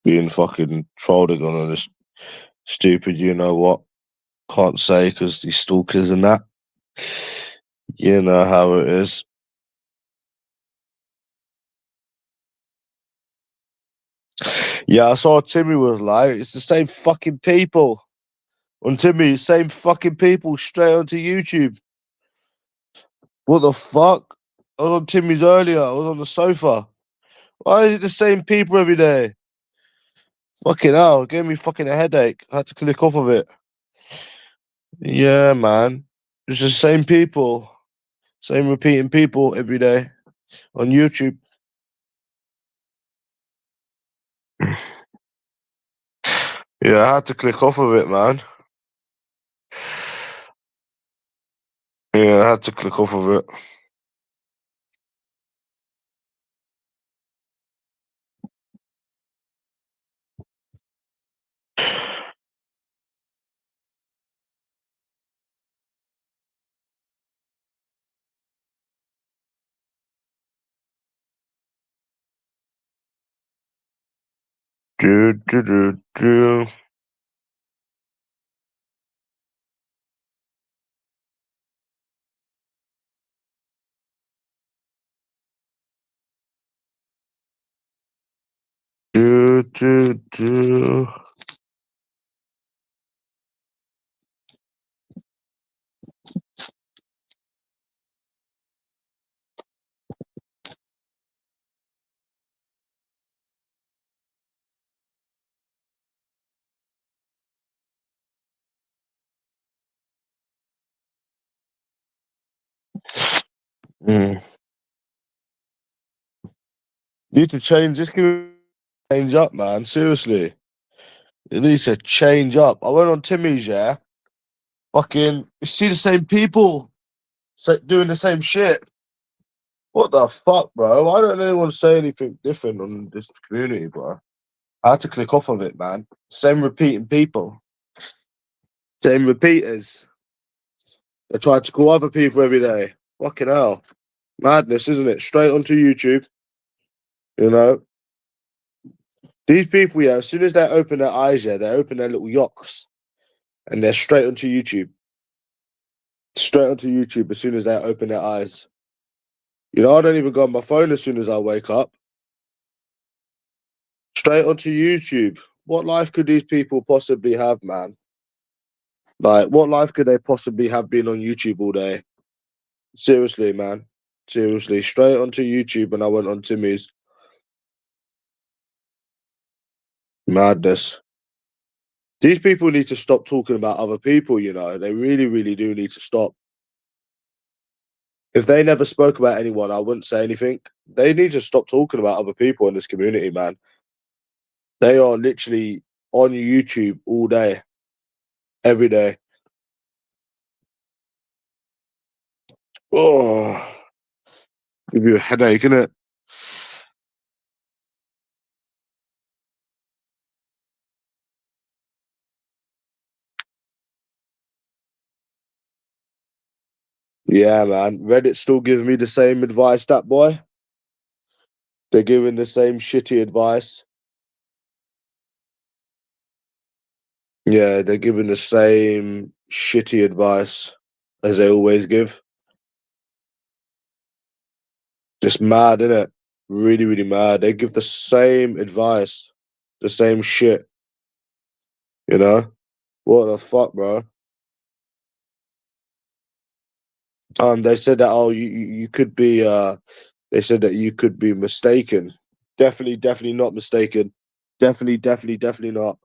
being fucking trolled again on this stupid, you know what? Can't say because these stalkers and that. You know how it is. Yeah, I saw Timmy was like, it's the same fucking people. On Timmy, same fucking people straight onto YouTube. What the fuck? I was on Timmy's earlier. I was on the sofa. Why is it the same people every day? Fucking hell, it gave me fucking a headache. I had to click off of it. Yeah, man. It's the same people. Same repeating people every day on YouTube. Yeah, I had to click off of it, man. Yeah, I had to click off of it. Do, do, do, do. Do, do, do. Mm. Need to change this. Change up, man. Seriously. It needs to change up. I went on Timmy's, yeah. Fucking, you see the same people doing the same shit. What the fuck, bro? Why don't anyone say anything different on this community, bro? I had to click off of it, man. Same repeating people. Same repeaters. They try to call other people every day. Fucking hell. Madness, isn't it? Straight onto YouTube. You know? These people, yeah, as soon as they open their eyes, yeah, they open their little yocks and they're straight onto YouTube. Straight onto YouTube as soon as they open their eyes. You know, I don't even go on my phone as soon as I wake up. Straight onto YouTube. What life could these people possibly have, man? Like, what life could they possibly have been on YouTube all day? Seriously, man. Seriously. Straight onto YouTube and I went on Timmy's. Madness. These people need to stop talking about other people, you know. They really, really do need to stop. If they never spoke about anyone, I wouldn't say anything. They need to stop talking about other people in this community, man. They are literally on YouTube all day, every day. Oh, give you a headache, innit? Yeah, man. Reddit still giving me the same advice, that boy. They're giving the same shitty advice. Yeah, they're giving the same shitty advice as they always give. Just mad, innit? Really, really mad. They give the same advice, the same shit, you know? What the fuck, bro? They said that, oh, you could be, they said that you could be mistaken. Definitely, definitely not mistaken. Definitely, definitely, definitely not.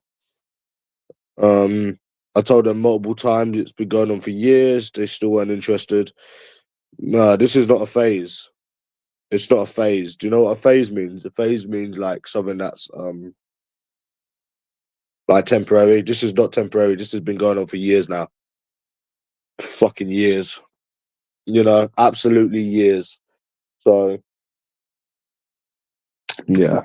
I told them multiple times it's been going on for years. They still weren't interested. Nah, this is not a phase. It's not a phase. Do you know what a phase means? A phase means like something that's like temporary. This is not temporary. This has been going on for years now. Fucking years. You know, absolutely years. So yeah.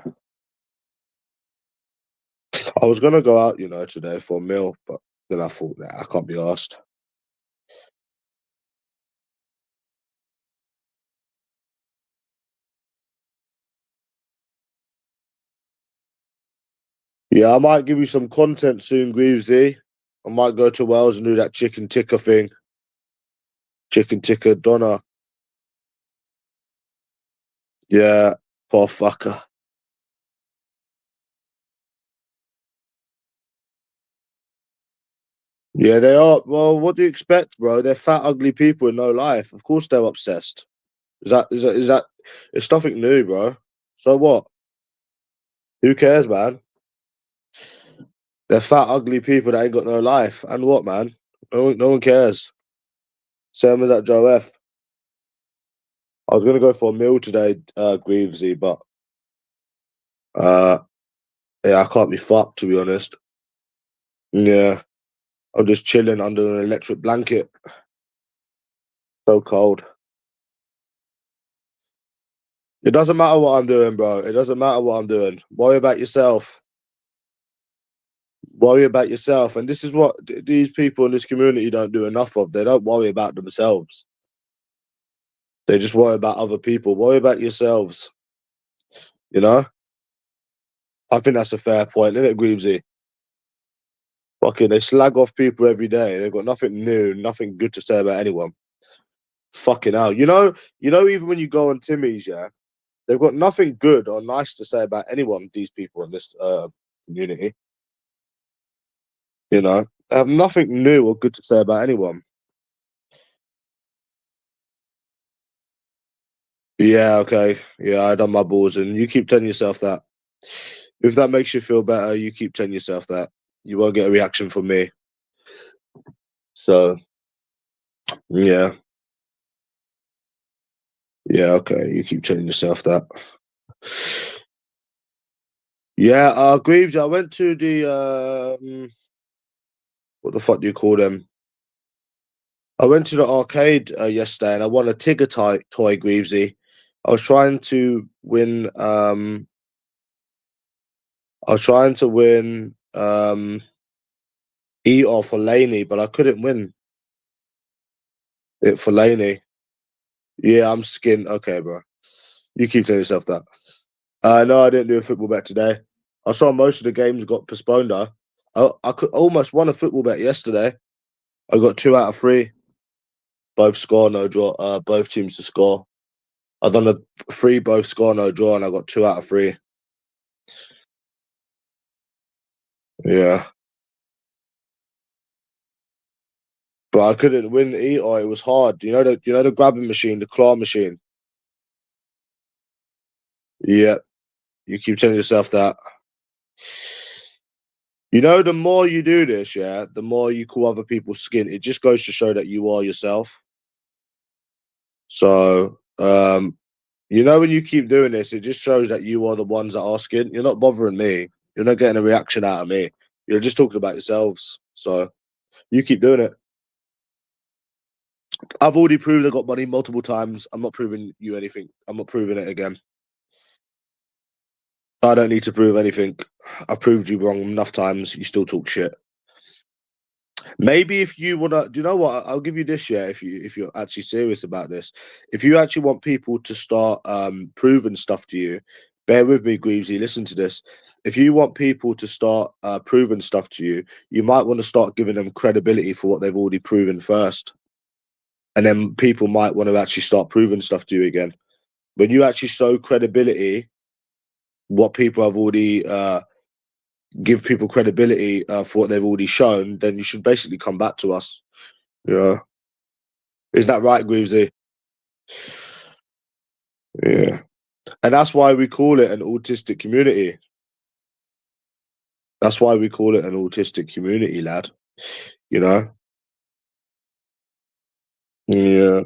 I was gonna go out, you know, today for a meal, but then I thought that I can't be asked. Yeah, I might give you some content soon, Greavesy. I might go to Wales and do that chicken tikka thing. Chicken tikka doner. Yeah, poor fucker. Yeah, they are. Well, what do you expect, bro? They're fat, ugly people with no life. Of course they're obsessed. Is that it's nothing new, bro. So what? Who cares, man? They're fat, ugly people that ain't got no life. And what, man? No one cares. Same as that Joe F. I was gonna go for a meal today, Greavesy, but uh yeah, I can't be fucked to be honest. Yeah. I'm just chilling under an electric blanket. So cold. It doesn't matter what I'm doing, bro. It doesn't matter what I'm doing. Worry about yourself. Worry about yourself. And this is what these people in this community don't do enough of. They don't worry about themselves. They just worry about other people. Worry about yourselves. You know? I think that's a fair point, isn't it, Greavesy? Fucking, they slag off people every day. They've got nothing new, nothing good to say about anyone. Fucking hell. Even when you go on Timmy's, yeah, they've got nothing good or nice to say about anyone, these people in this community. You know? They have nothing new or good to say about anyone. Yeah, okay. Yeah, I done my balls, and you keep telling yourself that. If that makes you feel better, you keep telling yourself that. You won't get a reaction from me. So, yeah. Yeah, okay. You keep telling yourself that. Yeah, Greaves, I went to the what the fuck do you call them? I went to the arcade yesterday and I won a Tigger toy, Greavesy. I was trying to win I was trying to win Eater for Laney, but I couldn't win it for Laney. Yeah, I'm skinned. Okay, bro. You keep telling yourself that. No, I didn't do a football bet today. I saw most of the games got postponed. I could almost won a football bet yesterday. I got 2 out of 3. Both score, no draw. Both teams to score. I done a 3, both score, no draw, and I got 2 out of 3. Yeah, but I couldn't win either. It was hard. You know the grabbing machine, the claw machine. Yeah, you keep telling yourself that. The more you do this, yeah, the more you call other people's skin. It just goes to show that you are yourself. So, when you keep doing this, it just shows that you are the ones that are skin. You're not bothering me. You're not getting a reaction out of me. You're just talking about yourselves. So you keep doing it. I've already proved I got money multiple times. I'm not proving you anything. I'm not proving it again. I don't need to prove anything. I've proved you wrong enough times. You still talk shit. Maybe if you wanna, do you know what? I'll give you this. Yeah, if you're actually serious about this, if you actually want people to start proving stuff to you, bear with me, Greavesy. Listen to this. If you want people to start proving stuff to you, you might want to start giving them credibility for what they've already proven first, and then people might want to actually start proving stuff to you again. When you actually show credibility, what people have already give people credibility for what they've already shown, then you should basically come back to us. Yeah, is that right, Greavesy? Yeah, and that's why we call it an autistic community. That's why we call it an autistic community, lad. You know? Yeah.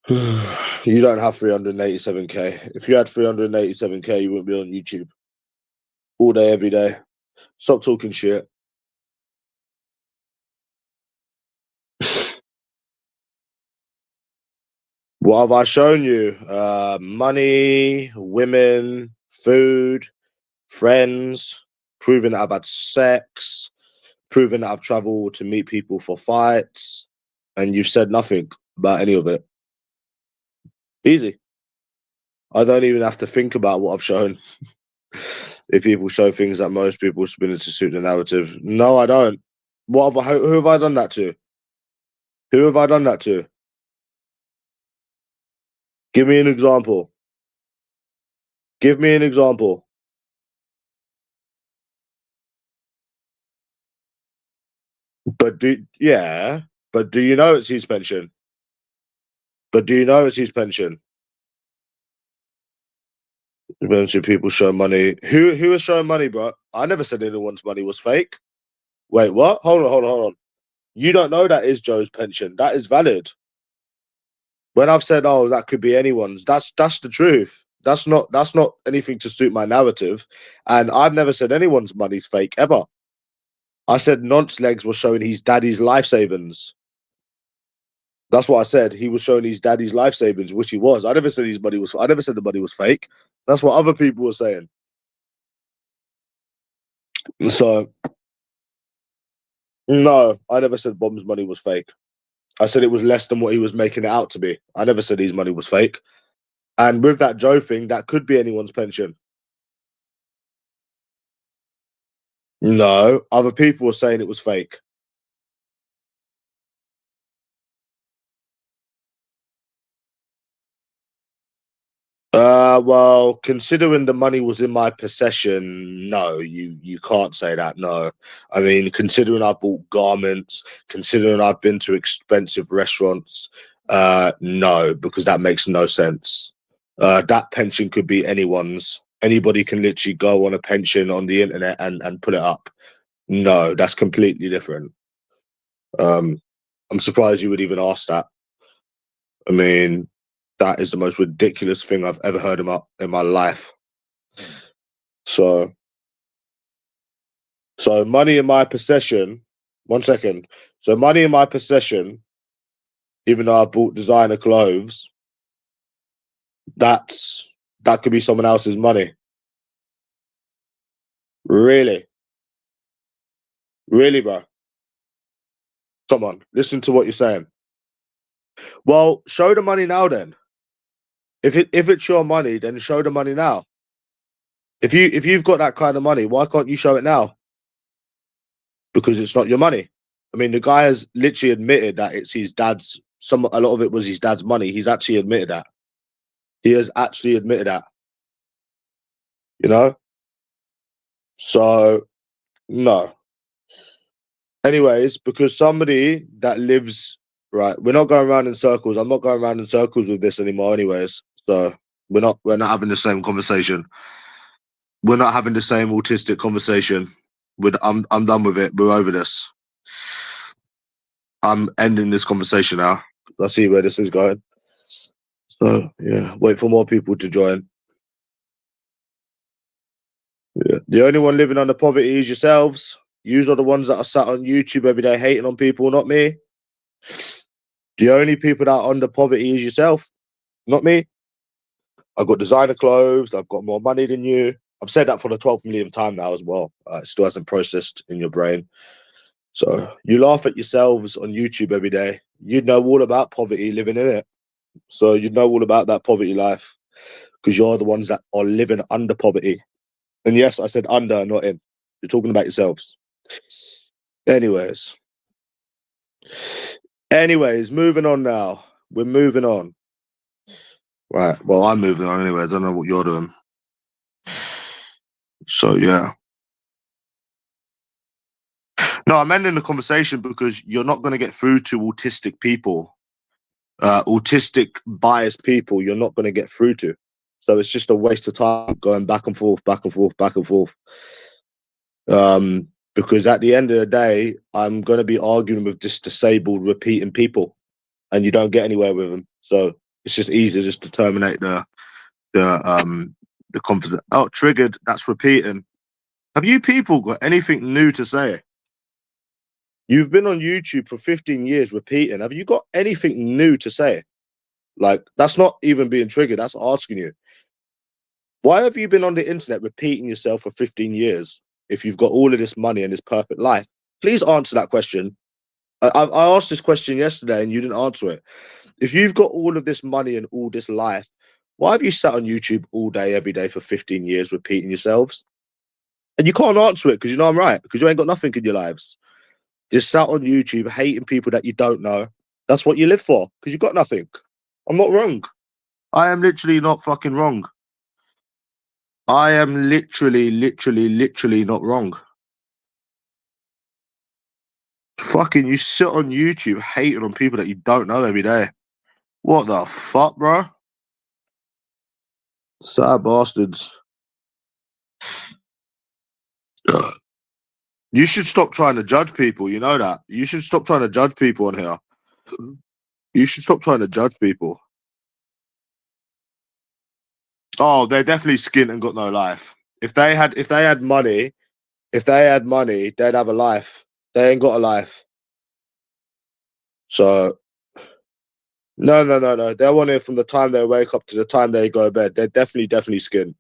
You don't have 387k. If you had 387k, you wouldn't be on YouTube all day, every day. Stop talking shit. What have I shown you? Money, women, food, friends, proving that I've had sex, proving that I've traveled to meet people for fights, and you've said nothing about any of it. Easy. I don't even have to think about what I've shown. If people show things that most people spin it to suit the narrative. No, I don't. Who have I done that to? Who have I done that to? Give me an example. Give me an example. But do you know it's his pension? But do you know it's his pension? Eventually people show money. Who is showing money, bro? I never said anyone's money was fake. Wait, what? Hold on. You don't know that is Joe's pension. That is valid. When I've said, oh, that could be anyone's, that's the truth. That's not anything to suit my narrative. And I've never said anyone's money's fake ever. I said Nonce Legs was showing his daddy's life savings. That's what I said. He was showing his daddy's life savings, which he was. I never said the money was fake. That's what other people were saying. So no, I never said Bomb's money was fake. I said it was less than what he was making it out to be. I never said his money was fake. And with that Joe thing, that could be anyone's pension. No, other people were saying it was fake. Well, considering the money was in my possession, no, you can't say that. No, I mean, considering I bought garments, considering I've been to expensive restaurants, no, because that makes no sense. That pension could be anyone's. Anybody can literally go on a pension on the internet and put it up. No, that's completely different. I'm surprised you would even ask that. I mean, that is the most ridiculous thing I've ever heard in my life. So money in my possession. 1 second. So money in my possession, even though I bought designer clothes, that could be someone else's money. Really, really, bro. Come on, listen to what you're saying. Well, show the money now then. If it's your money, then show the money now. If you've got that kind of money, why can't you show it now? Because it's not your money. I mean, the guy has literally admitted that it's his dad's. A lot of it was his dad's money. He's actually admitted that. He has actually admitted that. You know. So no. Anyways, because somebody that lives right, we're not going around in circles. I'm not going around in circles with this anymore. Anyways, so we're not having the same conversation. We're not having the same autistic conversation. I'm done with it. We're over this. I'm ending this conversation now. I see where this is going. So yeah, wait for more people to join. Yeah. The only one living under poverty is yourselves. Yous are the ones that are sat on YouTube every day hating on people, not me. The only people that are under poverty is yourself, not me. I've got designer clothes. I've got more money than you. I've said that for the 12th millionth time now as well. It still hasn't processed in your brain. So you laugh at yourselves on YouTube every day. You'd know all about poverty living in it. So you'd know all about that poverty life because you're the ones that are living under poverty. And yes, I said under, not in. You're talking about yourselves. Anyways, moving on now. We're moving on. Right. Well, I'm moving on anyways. I don't know what you're doing. So yeah. No, I'm ending the conversation because you're not going to get through to autistic people. Autistic biased people, you're not going to get through to. So it's just a waste of time going back and forth, back and forth, back and forth. Because at the end of the day, I'm going to be arguing with just disabled, repeating people, and you don't get anywhere with them. So it's just easier just to terminate the confidence. Oh, triggered. That's repeating. Have you people got anything new to say? You've been on YouTube for 15 years repeating. Have you got anything new to say? Like, that's not even being triggered. That's asking you. Why have you been on the internet repeating yourself for 15 years if you've got all of this money and this perfect life? Please answer that question. I asked this question yesterday and you didn't answer it. If you've got all of this money and all this life, why have you sat on YouTube all day, every day for 15 years repeating yourselves? And you can't answer it because you know I'm right, because you ain't got nothing in your lives. Just sat on YouTube hating people that you don't know. That's what you live for, because you got nothing. I'm not wrong. I am literally not fucking wrong. I am literally not wrong. Fucking, you sit on YouTube hating on people that you don't know every day. What the fuck, bro? Sad bastards. You should stop trying to judge people. You know that. You should stop trying to judge people on here. You should stop trying to judge people. Oh, they're definitely skint and got no life. If they had money, they'd have a life. They ain't got a life. So no. They're on it from the time they wake up to the time they go to bed. They're definitely skint.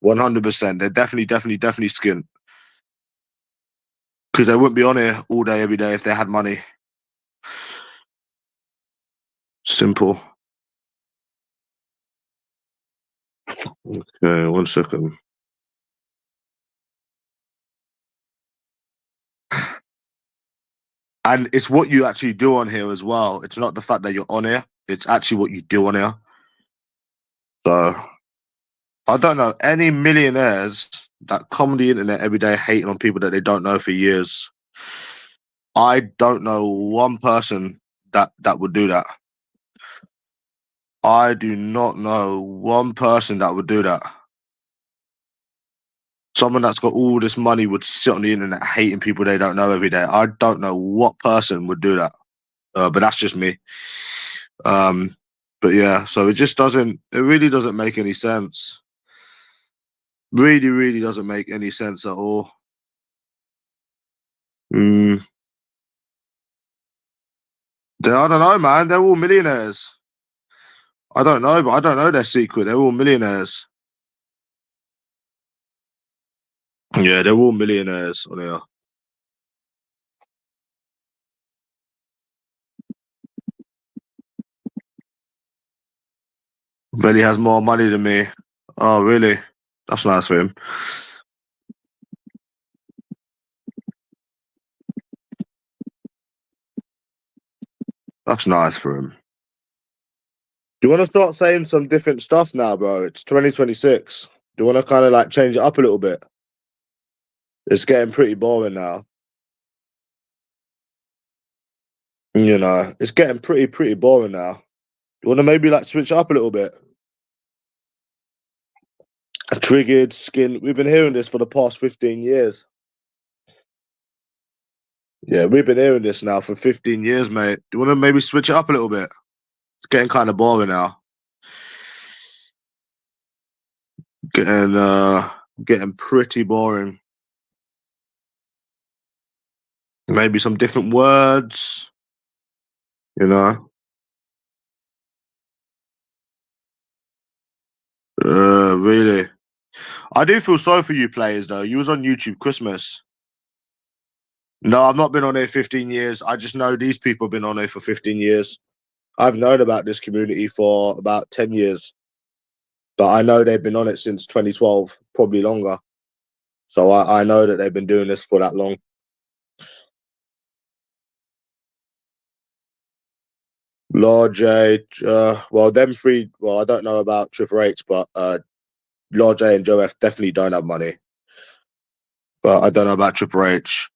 100%. They're definitely skint. Because they wouldn't be on here all day, every day if they had money. Simple. Okay, 1 second. And it's what you actually do on here as well. It's not the fact that you're on here. It's actually what you do on here. So I don't know any millionaires that come on the internet every day hating on people that they don't know for years. I don't know one person that would do that. I do not know one person that would do that. Someone that's got all this money would sit on the internet hating people they don't know every day. I don't know what person would do that. But that's just me. But yeah, so it really doesn't make any sense. Really doesn't make any sense at all. I don't know, man. They're all millionaires. I don't know, but I don't know their secret. They're all millionaires. Yeah, they're all millionaires on here. Veli has more money than me. Oh, really? That's nice for him. That's nice for him. Do you want to start saying some different stuff now, bro? It's 2026. Do you want to kind of like change it up a little bit? It's getting pretty boring now. You know, it's getting pretty boring now. You want to maybe like switch it up a little bit? Triggered, skin. We've been hearing this for the past 15 years. Yeah, we've been hearing this now for 15 years, mate. Do you want to maybe switch it up a little bit? It's getting kind of boring now. Getting pretty boring. Maybe some different words, you know. Really. I do feel sorry for you players though. You was on YouTube Christmas. No, I've not been on here 15 years. I just know these people have been on here for 15 years. I've known about this community for about 10 years. But I know they've been on it since 2012, probably longer. So I know that they've been doing this for that long. Lord J, well, them three, well, I don't know about XXXIIIXXX, but Lord J and Joe F definitely don't have money. But I don't know about XXXIIIXX.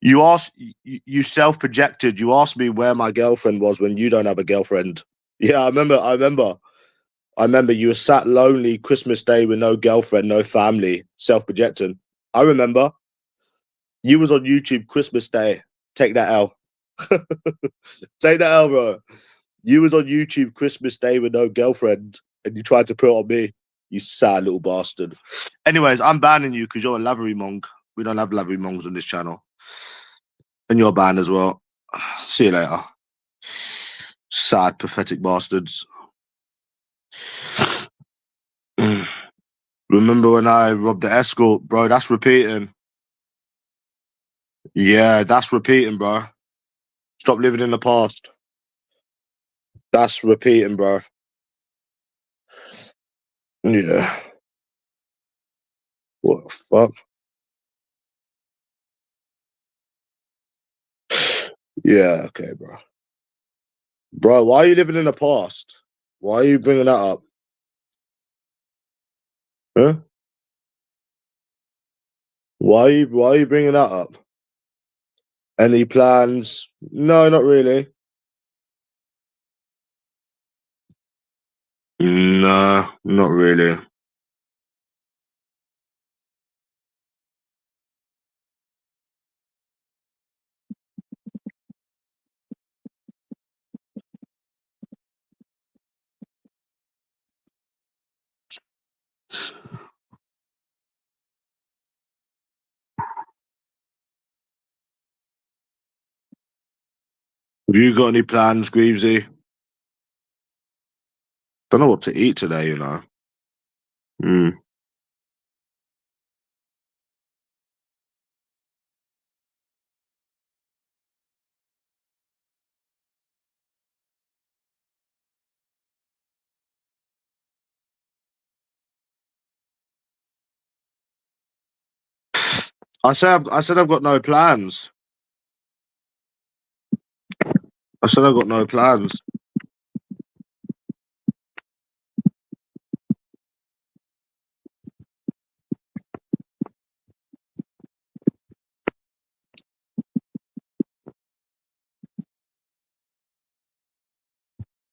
You self-projected. You asked me where my girlfriend was when you don't have a girlfriend. Yeah, I remember you were sat lonely Christmas Day with no girlfriend, no family, self-projecting. I remember. You was on YouTube Christmas Day. Take that L. Take that L, bro. You was on YouTube Christmas Day with no girlfriend and you tried to put it on me. You sad little bastard. Anyways, I'm banning you because you're a lavery monk. We don't have lavery monks on this channel. And you're banned as well. See you later. Sad, pathetic bastards. Remember when I robbed the escort, bro? That's repeating. Yeah, that's repeating, bro. Stop living in the past. That's repeating, bro. Yeah. What the fuck? Yeah, okay, bro. Bro, why are you living in the past? Why are you bringing that up? Huh? Why are you bringing that up? Any plans? No, not really. No, not really. Have you got any plans, Greavesy? Don't know what to eat today, you know. Mm. I said I've got no plans. I said I've got no plans.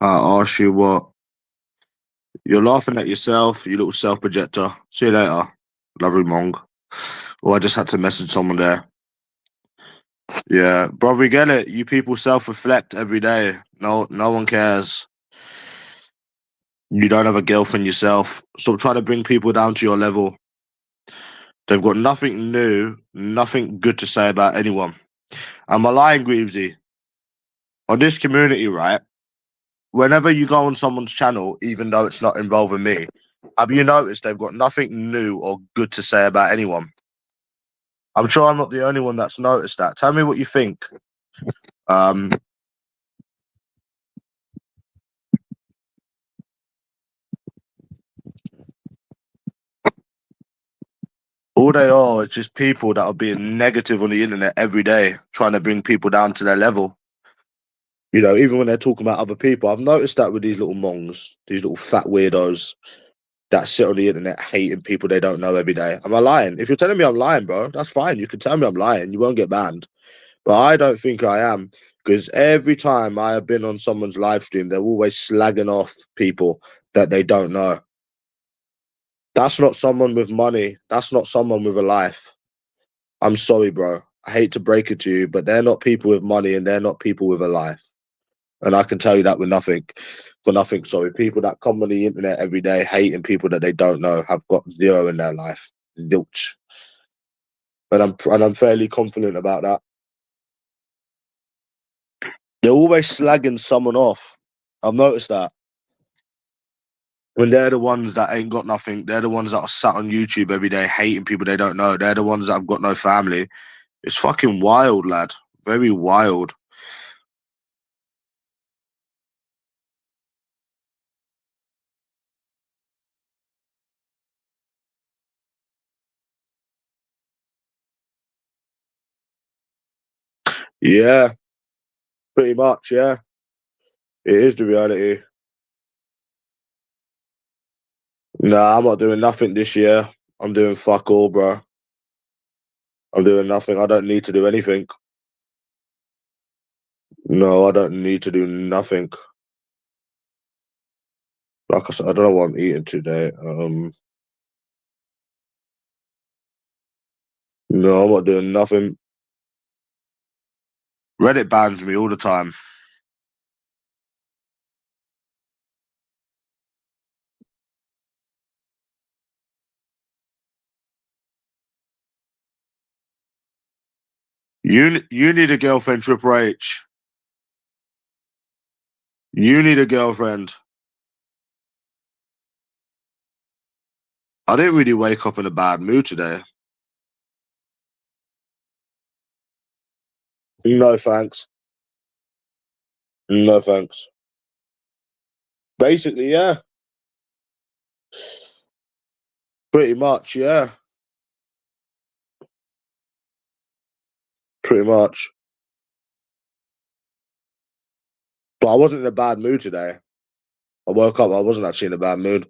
I asked you what. You're laughing at yourself, you little self projector. See you later. Love you, Mong. Or I just had to message someone there. Yeah, bro, we get it. You people self-reflect every day. No one cares. You don't have a girlfriend yourself. Stop trying to bring people down to your level. They've got nothing new, nothing good to say about anyone. Am I lying, Greavesy? On this community, right? Whenever you go on someone's channel, even though it's not involving me, have you noticed they've got nothing new or good to say about anyone? I'm sure I'm not the only one that's noticed that. Tell me what you think. Um, all they are is just people that are being negative on the internet every day, trying to bring people down to their level. You know, even when they're talking about other people, I've noticed that with these little mongs, these little fat weirdos that sit on the internet hating people they don't know every day. Am I lying? If you're telling me I'm lying, bro, that's fine. You can tell me I'm lying. You won't get banned. But I don't think I am, because every time I have been on someone's live stream, they're always slagging off people that they don't know. That's not someone with money. That's not someone with a life. I'm sorry, bro. I hate to break it to you, but they're not people with money and they're not people with a life. And I can tell you that with nothing, for nothing. Sorry, people that come on the internet every day hating people that they don't know have got zero in their life. Zilch. And I'm fairly confident about that. They're always slagging someone off. I've noticed that. When they're the ones that ain't got nothing, they're the ones that are sat on YouTube every day hating people they don't know. They're the ones that have got no family. It's fucking wild, lad. Very wild. Yeah, pretty much, yeah. It is the reality. Nah, I'm not doing nothing this year. I'm doing fuck all, bro. I'm doing nothing. I don't need to do anything. No, I don't need to do nothing. Like I said, I don't know what I'm eating today. No, I'm not doing nothing. Reddit bans me all the time. You need a girlfriend, Triple H. You need a girlfriend. I didn't really wake up in a bad mood today. No thanks. No thanks. Basically, yeah. Pretty much, yeah. Pretty much. But I wasn't in a bad mood today. I woke up, I wasn't actually in a bad mood.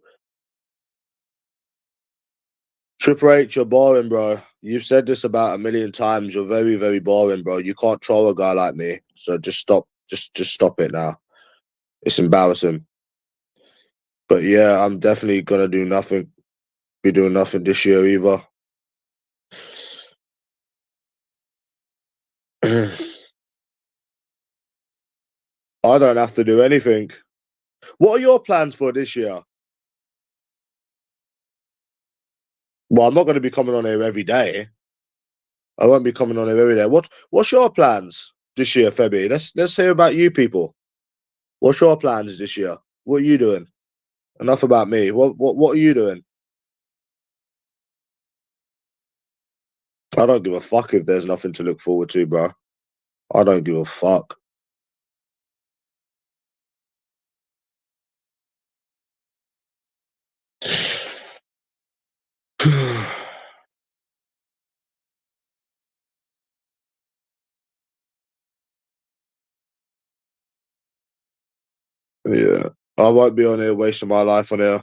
Triple H, you're boring, bro. You've said this about a million times. You're very, very boring, bro. You can't troll a guy like me. So just stop. Just stop it now. It's embarrassing. But yeah, I'm definitely gonna do nothing. Be doing nothing this year either. I don't have to do anything. What are your plans for this year? Well, I'm not going to be coming on here every day. I won't be coming on here every day. What's your plans this year, Febby? Let's hear about you people. What's your plans this year? What are you doing? Enough about me. What are you doing? I don't give a fuck if there's nothing to look forward to, bro. I don't give a fuck. Yeah. I won't be on here wasting my life on here.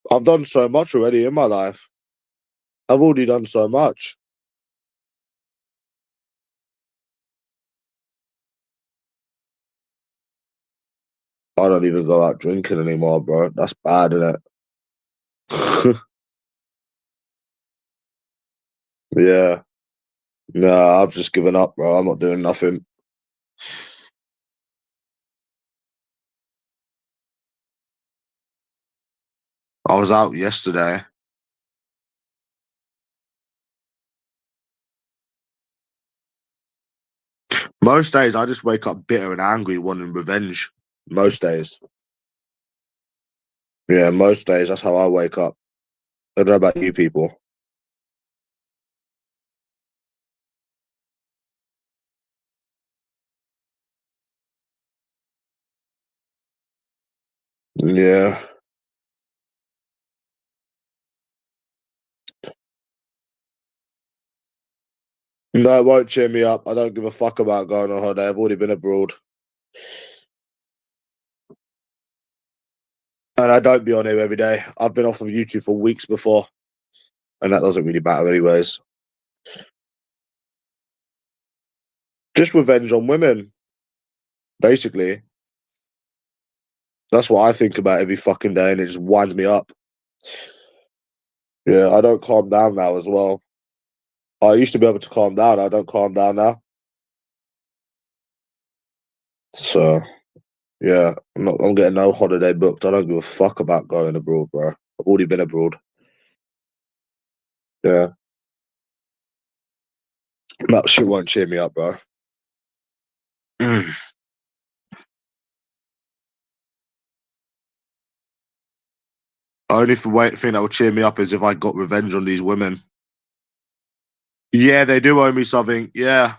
I've done so much already in my life. I've already done so much. I don't even go out drinking anymore, bro. That's bad, isn't it? Yeah. No, I've just given up, bro. I'm not doing nothing. I was out yesterday. Most days, I just wake up bitter and angry, wanting revenge. Most days. Yeah, most days, that's how I wake up. I don't know about you people. Yeah. No, it won't cheer me up. I don't give a fuck about going on holiday. I've already been abroad. And I don't be on here every day. I've been off of YouTube for weeks before. And that doesn't really matter anyways. Just revenge on women, basically. That's what I think about every fucking day, and it just winds me up. Yeah, I don't calm down now as well. I used to be able to calm down. I don't calm down now. So yeah, I'm getting no holiday booked. I don't give a fuck about going abroad, bro. I've already been abroad. Yeah. That shit won't cheer me up, bro. Mm. Only thing that will cheer me up is if I got revenge on these women. Yeah, they do owe me something. Yeah.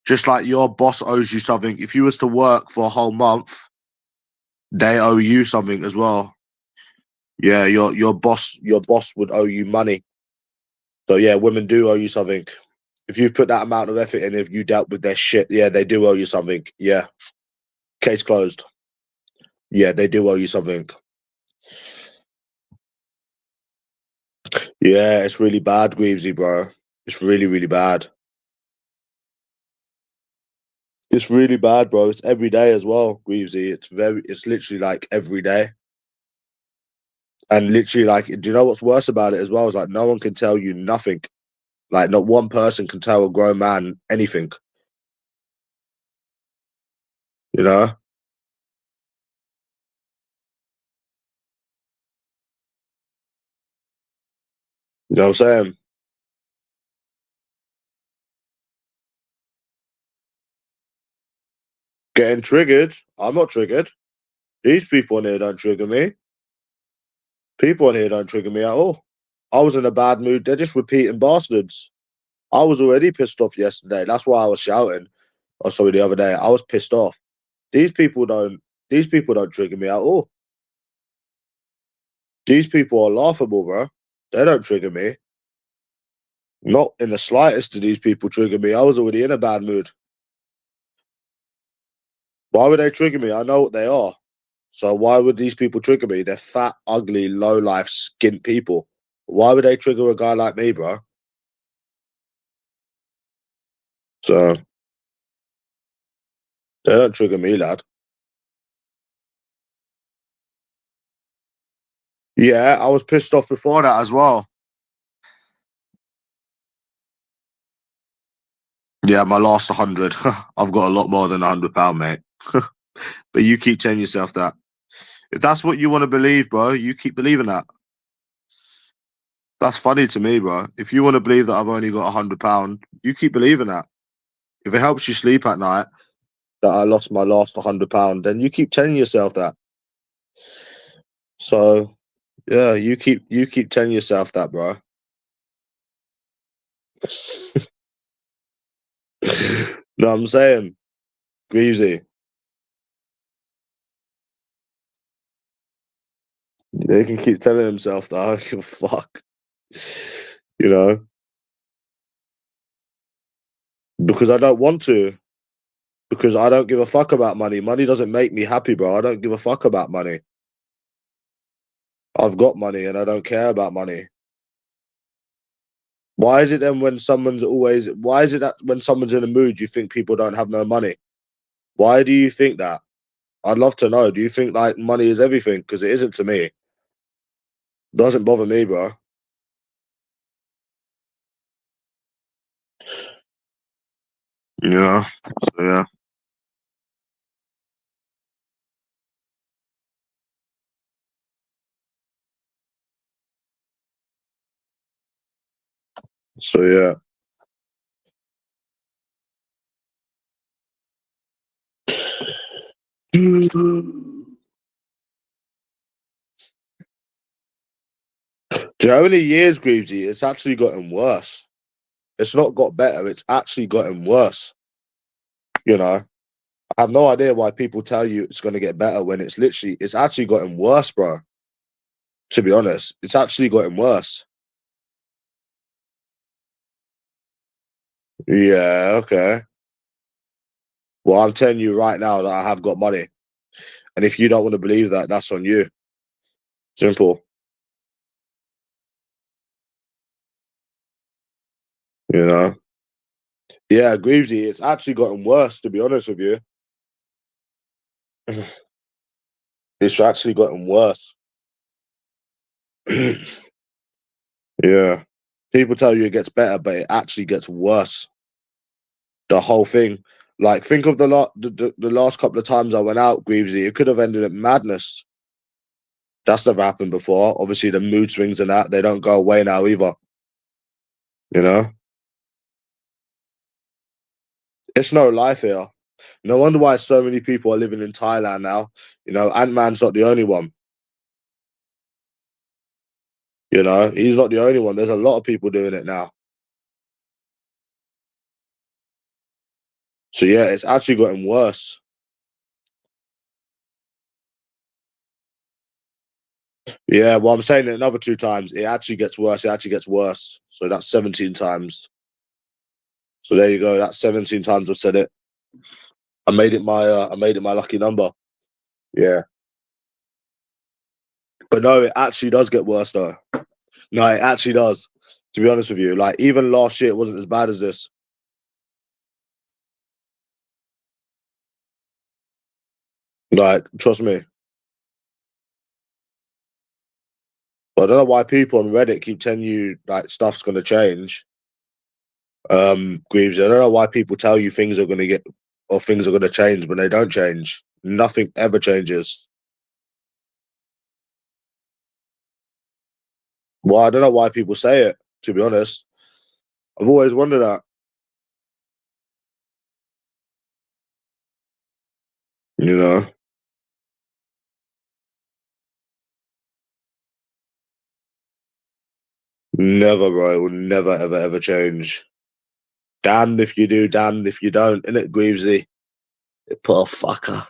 Just like your boss owes you something. If you was to work for a whole month, they owe you something as well. Yeah, your boss would owe you money. So yeah, women do owe you something. If you put that amount of effort in, if you dealt with their shit, yeah, they do owe you something. Yeah. Case closed. Yeah, they do owe you something. Yeah, it's really bad, Greavesy, bro. It's really, really bad. It's really bad, bro. It's every day as well, Greavesy. It's literally like every day. And literally, like, do you know what's worse about it as well? Is like no one can tell you nothing. Like, not one person can tell a grown man anything. You know? You know what I'm saying? Getting triggered. I'm not triggered. These people in here don't trigger me. People in here don't trigger me at all. I was in a bad mood. They're just repeating bastards. I was already pissed off yesterday. That's why I was shouting. Oh, sorry, the other day. I was pissed off. These people don't. These people don't trigger me at all. These people are laughable, bro. They don't trigger me. Not in the slightest do these people trigger me. I was already in a bad mood. Why would they trigger me? I know what they are. So why would these people trigger me? They're fat, ugly, low-life, skint people. Why would they trigger a guy like me, bro? So they don't trigger me, lad. Yeah, I was pissed off before that as well. Yeah, my last 100. I've got a lot more than £100, mate. But you keep telling yourself that. If that's what you want to believe, bro, you keep believing that. That's funny to me, bro. If you want to believe that I've only got £100, you keep believing that. If it helps you sleep at night that I lost my last £100, then you keep telling yourself that. So yeah, you keep telling yourself that, bro. No, I'm saying, Greasy. They can keep telling himself that I don't give a fuck. You know, because I don't want to. Because I don't give a fuck about money. Money doesn't make me happy, bro. I don't give a fuck about money. I've got money and I don't care about money. Why is it then when someone's always, why is it that when someone's in a mood, you think people don't have no money? Why do you think that? I'd love to know. Do you think like money is everything? Because it isn't to me. Doesn't bother me, bro. Yeah. So, yeah. So, yeah. Do you know how many years, Greavesy? It's actually gotten worse. It's not got better. It's actually gotten worse. You know, I have no idea why people tell you it's going to get better when it's actually gotten worse, bro. To be honest, it's actually gotten worse. Yeah, okay. Well, I'm telling you right now that I have got money. And if you don't want to believe that, that's on you. Simple. You know? Yeah, Greavesy, it's actually gotten worse, to be honest with you. It's actually gotten worse. Yeah. People tell you it gets better, but it actually gets worse. The whole thing. Like, think of the last couple of times I went out, Greavesy. It could have ended in madness. That's never happened before. Obviously, the mood swings and that, they don't go away now either. You know? It's no life here. No wonder why so many people are living in Thailand now. You know, Ant-Man's not the only one. You know, he's not the only one. There's a lot of people doing it now. So yeah, it's actually gotten worse. Yeah, well, I'm saying it another 2 times. It actually gets worse. It actually gets worse. So that's 17 times. So there you go. That's 17 times I've said it. I made it my lucky number. Yeah. But no, it actually does get worse though. No, it actually does. To be honest with you, like even last year, it wasn't as bad as this. Like, trust me. But I don't know why people on Reddit keep telling you like stuff's gonna change. Greaves, I don't know why people tell you things are gonna get or things are gonna change when they don't change. Nothing ever changes. Well, I don't know why people say it, to be honest. I've always wondered that. You know? Never, bro. It will never, ever, ever change. Damned if you do, damned if you don't. Innit, Greavesy? Poor fucker.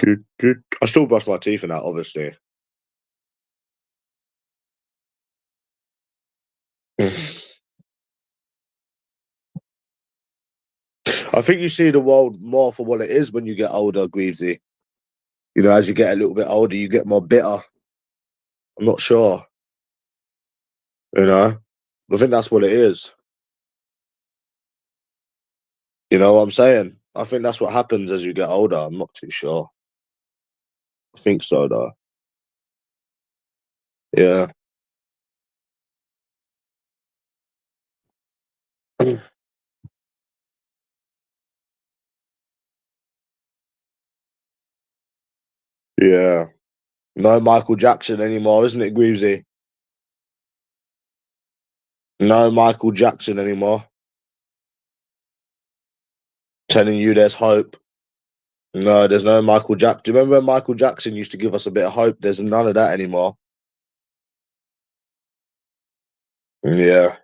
I still brush my teeth in that, obviously. I think you see the world more for what it is when you get older, Greavesy. You know, as you get a little bit older, you get more bitter. I'm not sure. You know, I think that's what it is. You know what I'm saying? I think that's what happens as you get older. I'm not too sure. I think so, though. Yeah. Yeah. No Michael Jackson anymore, isn't it, Greavesy? No Michael Jackson anymore. Telling you there's hope. No, there's no Michael Jackson. Do you remember when Michael Jackson used to give us a bit of hope? There's none of that anymore. Yeah.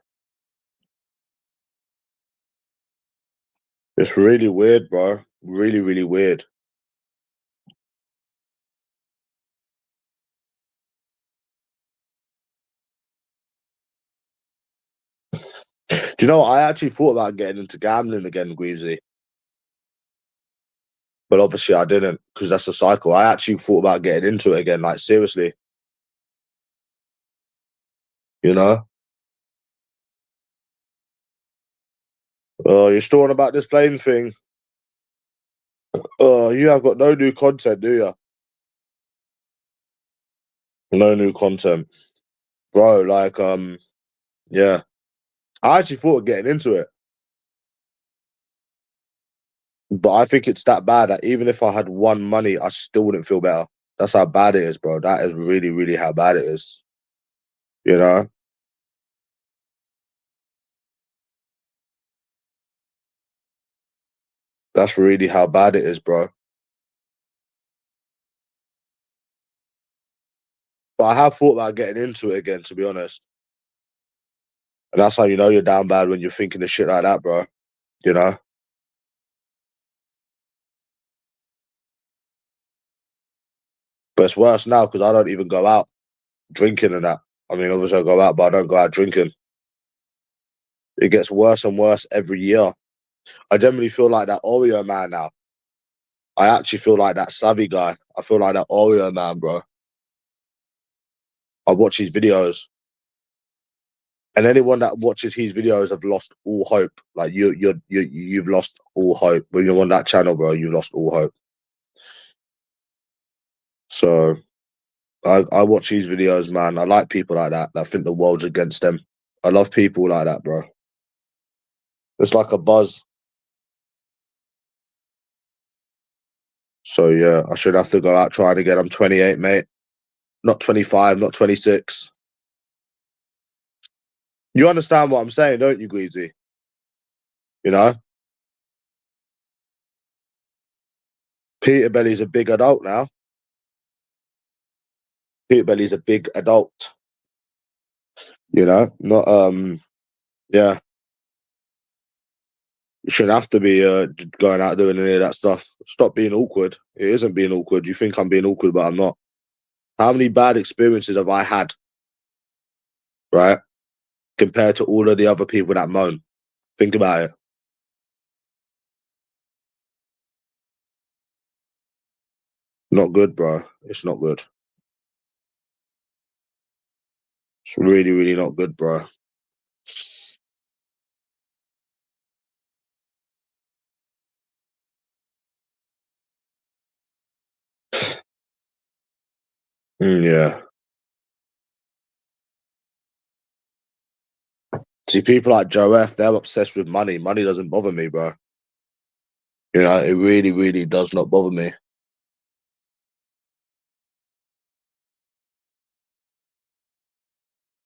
It's really weird, bro. Really, really weird. Do you know what? I actually thought about getting into gambling again, Greavesy. But obviously I didn't, because that's a cycle. I actually thought about getting into it again, like seriously. You know? Oh, you're still on about this plane thing. Oh, you have got no new content, do you? No new content. Bro, like, yeah. I actually thought of getting into it. But I think it's that bad that even if I had won money, I still wouldn't feel better. That's how bad it is, bro. That is really, really how bad it is. You know? That's really how bad it is, bro. But I have thought about getting into it again, to be honest. And that's how you know you're down bad when you're thinking of shit like that, bro. You know? But it's worse now because I don't even go out drinking and that. I mean, obviously I go out, but I don't go out drinking. It gets worse and worse every year. I generally feel like that Oreo man now. I actually feel like that savvy guy. I feel like that Oreo man, bro. I watch his videos. And anyone that watches his videos have lost all hope. Like you've lost all hope. When you're on that channel, bro, you've lost all hope. So I watch these videos, man. I like people like that think the world's against them. I love people like that, bro. It's like a buzz. So yeah, I should have to go out trying again. I'm 28, mate. Not 25, not 26. You understand what I'm saying, don't you, Greasy? You know? Peter Belly's a big adult now. Peter Belly's a big adult. You know? Not yeah. You shouldn't have to be going out doing any of that stuff. Stop being awkward. It isn't being awkward. You think I'm being awkward, but I'm not. How many bad experiences have I had, right? Compared to all of the other people that moan. Think about it. Not good, bro. It's not good. It's really, really not good, bro. Yeah. See, people like Joe F, they're obsessed with money. Money doesn't bother me, bro. You know, it really, really does not bother me.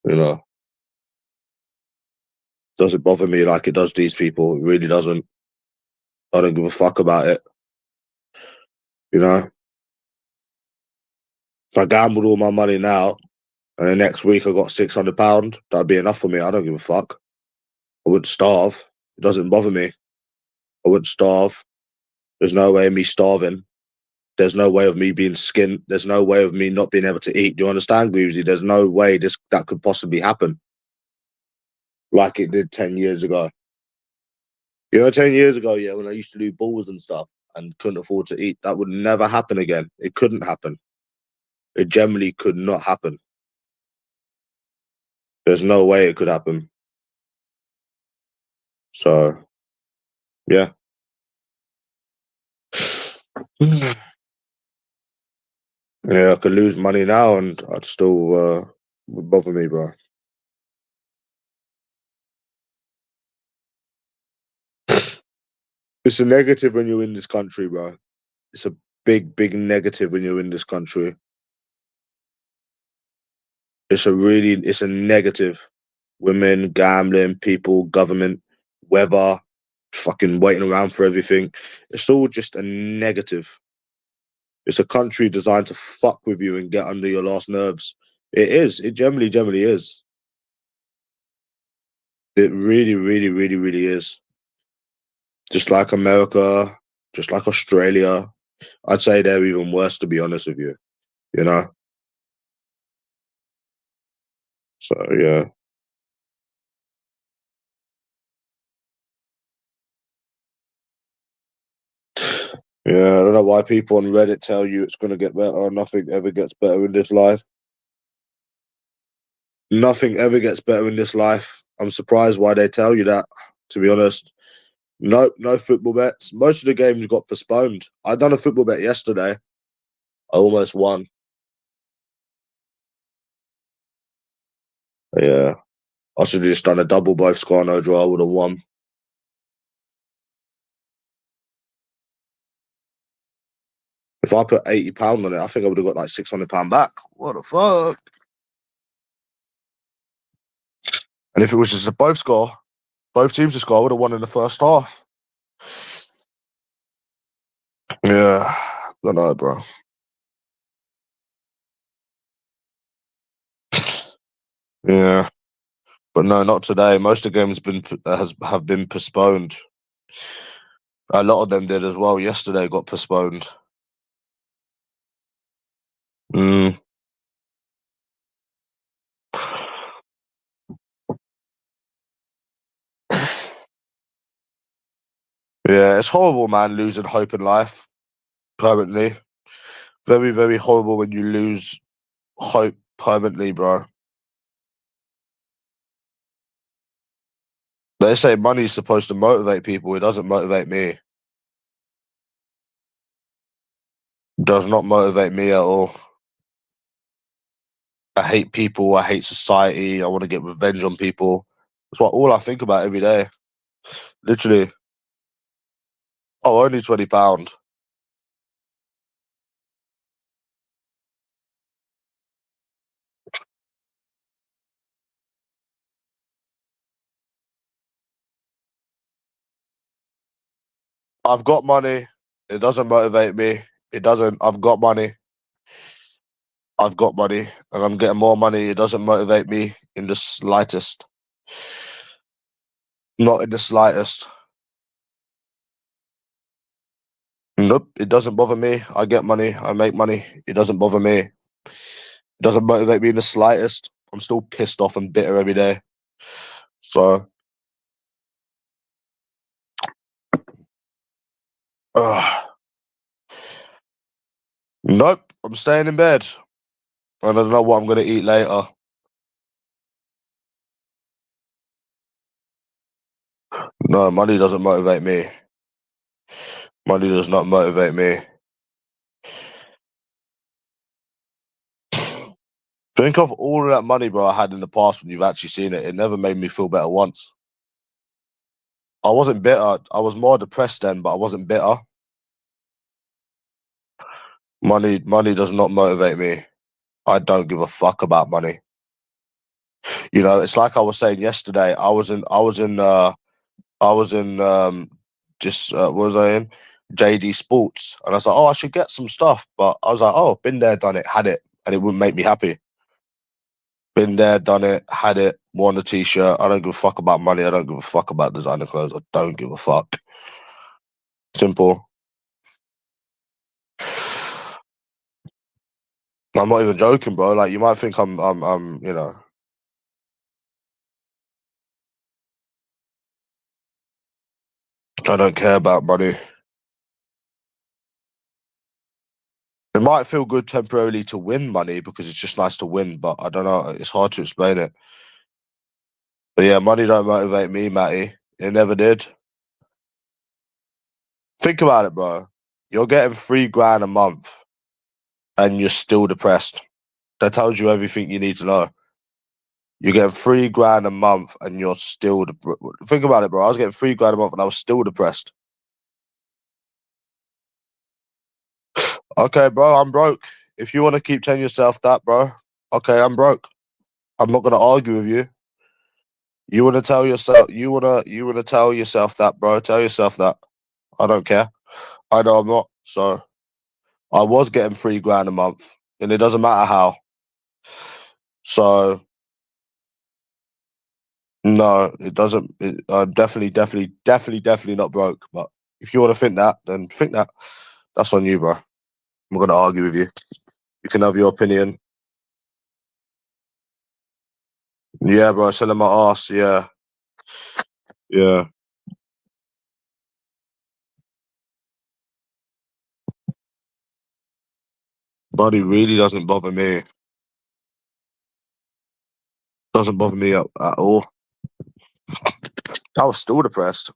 You know, doesn't bother me like it does these people. It really doesn't. I don't give a fuck about it. You know, if I gambled all my money now and the next week I got £600, that'd be enough for me. I don't give a fuck. I wouldn't starve. It doesn't bother me. I wouldn't starve. There's no way of me starving. There's no way of me being skinned. There's no way of me not being able to eat. Do you understand, Greavesy? There's no way that could possibly happen like it did 10 years ago. 10 years ago, yeah, when I used to do balls and stuff and couldn't afford to eat, that would never happen again. It couldn't happen. It generally could not happen. There's no way it could happen. So, yeah. Yeah, I could lose money now and I'd still would bother me, bro. It's a negative when you're in this country, bro. It's a big, big negative when you're in this country. It's a negative. Women, gambling, people, government, weather, fucking waiting around for everything. It's all just a negative. It's a country designed to fuck with you and get under your last nerves. It is. It generally is. It really, really, really, really is. Just like America, just like Australia. I'd say they're even worse, to be honest with you. You know? So, yeah. Yeah, I don't know why people on Reddit tell you it's going to get better. Nothing ever gets better in this life. Nothing ever gets better in this life. I'm surprised why they tell you that, to be honest. No football bets. Most of the games got postponed. I done a football bet yesterday. I almost won. Yeah. I should have just done a double, both score, no draw. I would have won. If I put £80 on it, I think I would have got like £600 back. What the fuck? And if it was just a both teams to score, I would have won in the first half. Yeah, I don't know, bro. Yeah, but no, not today. Most of the games have been postponed. A lot of them did as well. Yesterday got postponed. Mm. Yeah, it's horrible, man, losing hope in life permanently. Very, very horrible when you lose hope permanently, bro. They say money's supposed to motivate people. It doesn't motivate me. Does not motivate me at all. I hate people. I hate society. I want to get revenge on people. That's what all I think about every day. Literally. Oh, only £20. I've got money. It doesn't motivate me. It doesn't. I've got money. I've got money, and I'm getting more money. It doesn't motivate me in the slightest. Not in the slightest. Nope, it doesn't bother me. I get money. I make money. It doesn't bother me. It doesn't motivate me in the slightest. I'm still pissed off and bitter every day. So, nope, I'm staying in bed. I don't know what I'm going to eat later. No, money doesn't motivate me. Money does not motivate me. Think of all of that money, bro, I had in the past when you've actually seen it. It never made me feel better once. I wasn't bitter. I was more depressed then, but I wasn't bitter. Money does not motivate me. I don't give a fuck about money. It's like I was saying yesterday. What was I in? JD Sports. And I was like, oh, I should get some stuff. But I was like, oh, been there, done it, had it. And it wouldn't make me happy. Been there, done it, had it, worn a t-shirt. I don't give a fuck about money. I don't give a fuck about designer clothes. I don't give a fuck. Simple. I'm not even joking, bro. Like, you might think I'm, I don't care about money. It might feel good temporarily to win money because it's just nice to win, but I don't know. It's hard to explain it. But yeah, money don't motivate me, Matty. It never did. Think about it, bro. You're getting 3 grand a month and you're still depressed. That tells you everything you need to know. You're getting 3 grand a month and you're still think about it, bro. I was getting 3 grand a month and I was still depressed. Okay, bro, I'm broke. If you want to keep telling yourself that, bro, okay, I'm broke. I'm not gonna argue with you. You wanna tell yourself you wanna tell yourself that, bro. Tell yourself that. I don't care. I know I'm not. So I was getting 3 grand a month, and it doesn't matter how. So no, it doesn't. I'm definitely not broke. But if you want to think that, then think that. That's on you, bro. I'm not gonna argue with you. You can have your opinion. Yeah, bro. Selling my ass. Yeah, yeah. Body really doesn't bother me. Doesn't bother me at all. I was still depressed.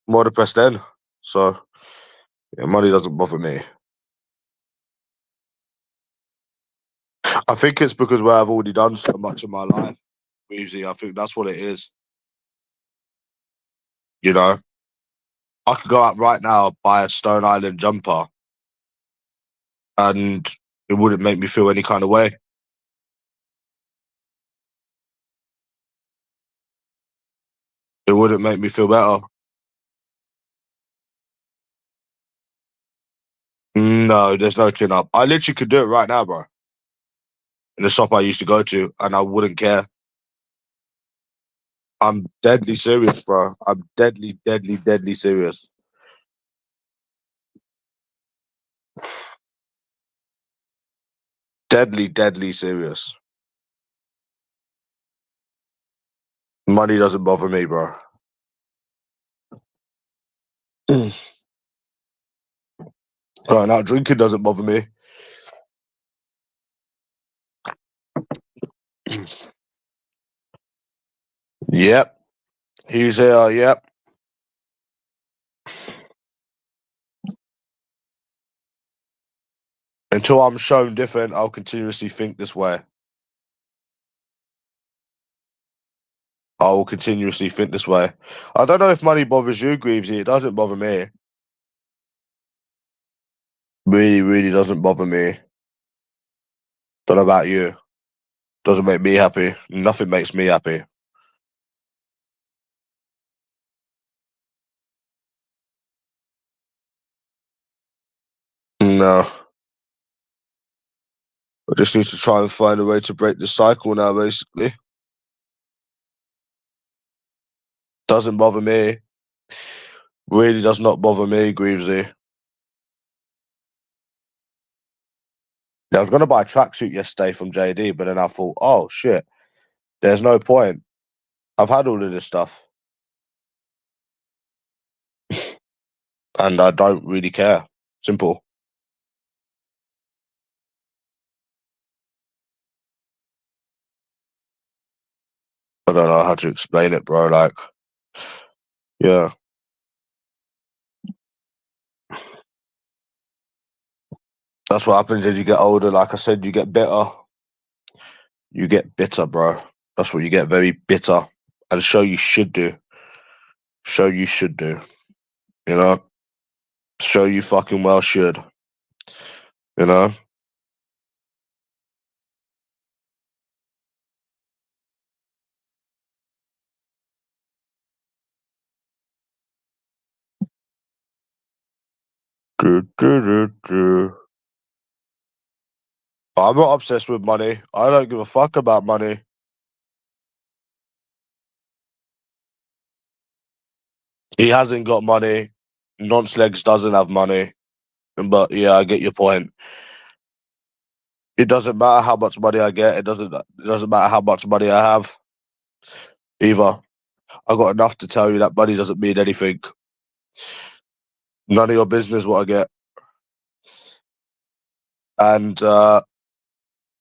More depressed then. So yeah, money doesn't bother me. I think it's because where I've already done so much in my life. Usually, I think that's what it is. You know, I could go out right now, buy a Stone Island jumper, and it wouldn't make me feel any kind of way. It wouldn't make me feel better. No, there's no chin up. I literally could do it right now, bro. In the shop I used to go to, and I wouldn't care. I'm deadly serious, bro. I'm deadly serious. Deadly serious. Money doesn't bother me, bro. Right now, drinking doesn't bother me. Yep. He's here. Yep. Until I'm shown different, I'll continuously think this way. I will continuously think this way. I don't know if money bothers you, Greavesy. It doesn't bother me. Really doesn't bother me. Don't know about you. Doesn't make me happy. Nothing makes me happy. No. I just need to try and find a way to break the cycle now, basically. Doesn't bother me. Really does not bother me, Greavesy. Yeah, I was going to buy a tracksuit yesterday from JD, but then I thought, oh, shit, there's no point. I've had all of this stuff, and I don't really care. Simple. I don't know how to explain it, bro. Like, yeah. That's what happens as you get older. Like I said, you get bitter. You get bitter, bro. That's what you get, very bitter. And show you should do. Show you should do. You know? Show you fucking well should. You know? Do. I'm not obsessed with money. I don't give a fuck about money. He hasn't got money. Nonce Legs doesn't have money. But yeah, I get your point. It doesn't matter how much money I get. It doesn't matter how much money I have either. I got enough to tell you that money doesn't mean anything. None of your business what I get. And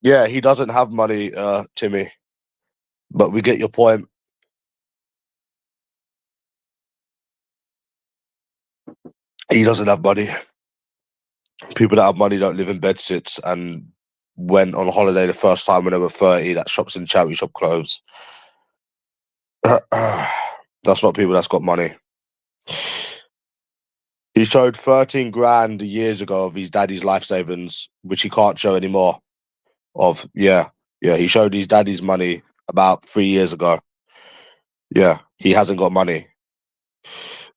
yeah, he doesn't have money, Timmy. But we get your point. He doesn't have money. People that have money don't live in bedsits and went on holiday the first time when they were 30. That shops in charity shop clothes. That's not people that's got money. He showed 13 grand years ago of his daddy's life savings, which he can't show anymore. He showed his daddy's money about 3 years ago. Yeah, he hasn't got money.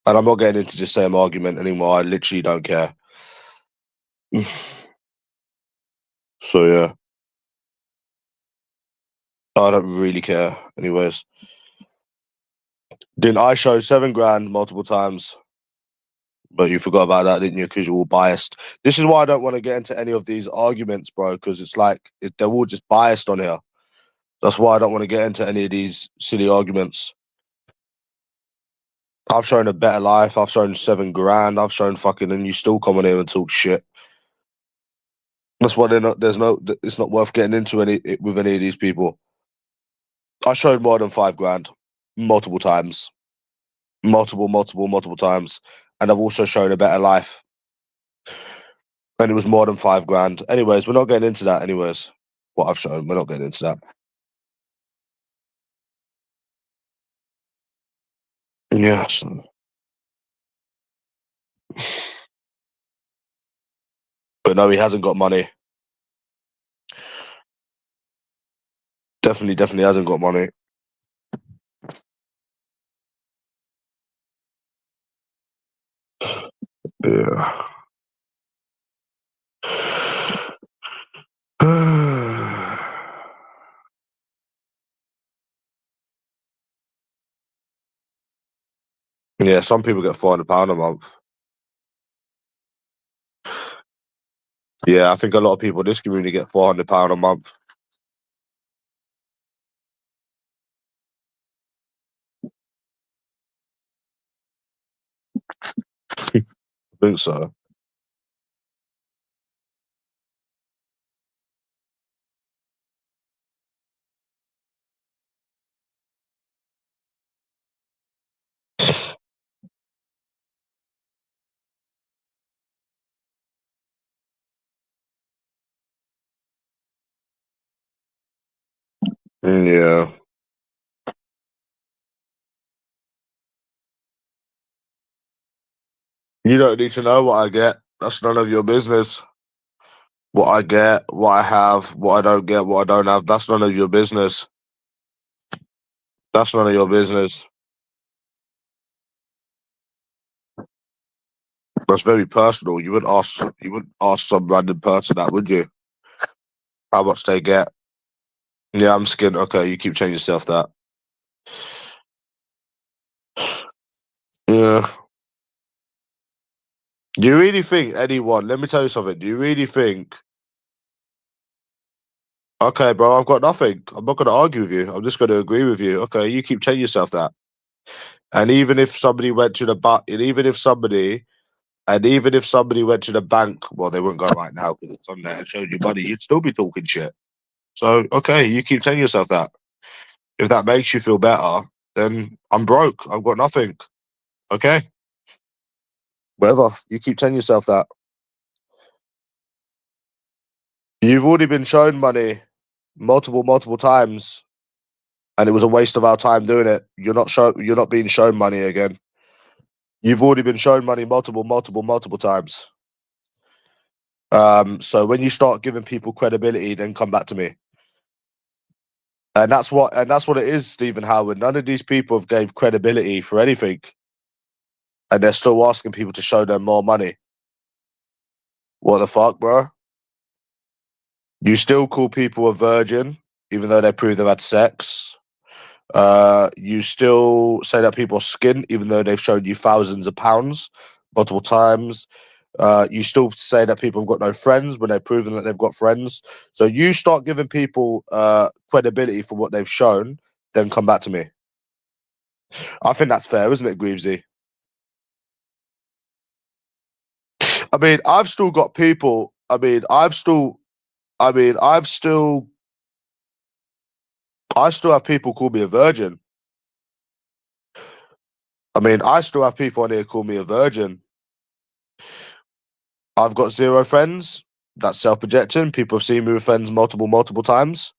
And I'm not getting into the same argument anymore. I literally don't care. So yeah, I don't really care. Anyways, didn't I show 7 grand multiple times? But you forgot about that, didn't you? Because you're all biased. This is why I don't want to get into any of these arguments, bro. Because it's like they're all just biased on here. That's why I don't want to get into any of these silly arguments. I've shown a better life. I've shown 7 grand. I've shown fucking, and you still come on here and talk shit. That's why they're not. It's not worth getting into with any of these people. I showed more than 5 grand, multiple times, multiple times, and I've also shown a better life, and it was more than 5 grand. Anyways, we're not getting into that. Anyways, what I've shown, we're not getting into that. Yes. But no, he hasn't got money. Definitely hasn't got money. Yeah. Yeah, some people get £400 a month. Yeah, I think a lot of people in this community get £400 a month. I think so. Yeah. You don't need to know what I get. That's none of your business. What I get, what I have, what I don't get, what I don't have, that's none of your business. That's none of your business. That's very personal. You wouldn't ask some random person that, would you? How much they get. Yeah, I'm skinned. Okay, you keep changing yourself that. Yeah. Do you really think anyone, let me tell you something, do you really think, okay, bro, I've got nothing. I'm not going to argue with you. I'm just going to agree with you. Okay, you keep telling yourself that. And even if somebody went to the and even if somebody went to the bank, well, they wouldn't go right now because it's on there and showed you money, you'd still be talking shit. So, okay, you keep telling yourself that. If that makes you feel better, then I'm broke. I've got nothing. Okay? Whatever. You keep telling yourself that. You've already been shown money multiple times, and it was a waste of our time doing it. You're not being shown money again. You've already been shown money multiple times. So when you start giving people credibility, then come back to me. And that's what it is, Stephen Howard. None of these people have gave credibility for anything, and they're still asking people to show them more money. What the fuck, bro? You still call people a virgin, even though they prove they've had sex. You still say that people are skint, even though they've shown you thousands of pounds multiple times. You still say that people have got no friends when they've proven that they've got friends. So you start giving people credibility for what they've shown, then come back to me. I think that's fair, isn't it, Greavesy? I mean, I've still got people. I still have people call me a virgin. I mean, I still have people on here call me a virgin. I've got 0 friends. That's self-projecting. People have seen me with friends multiple times.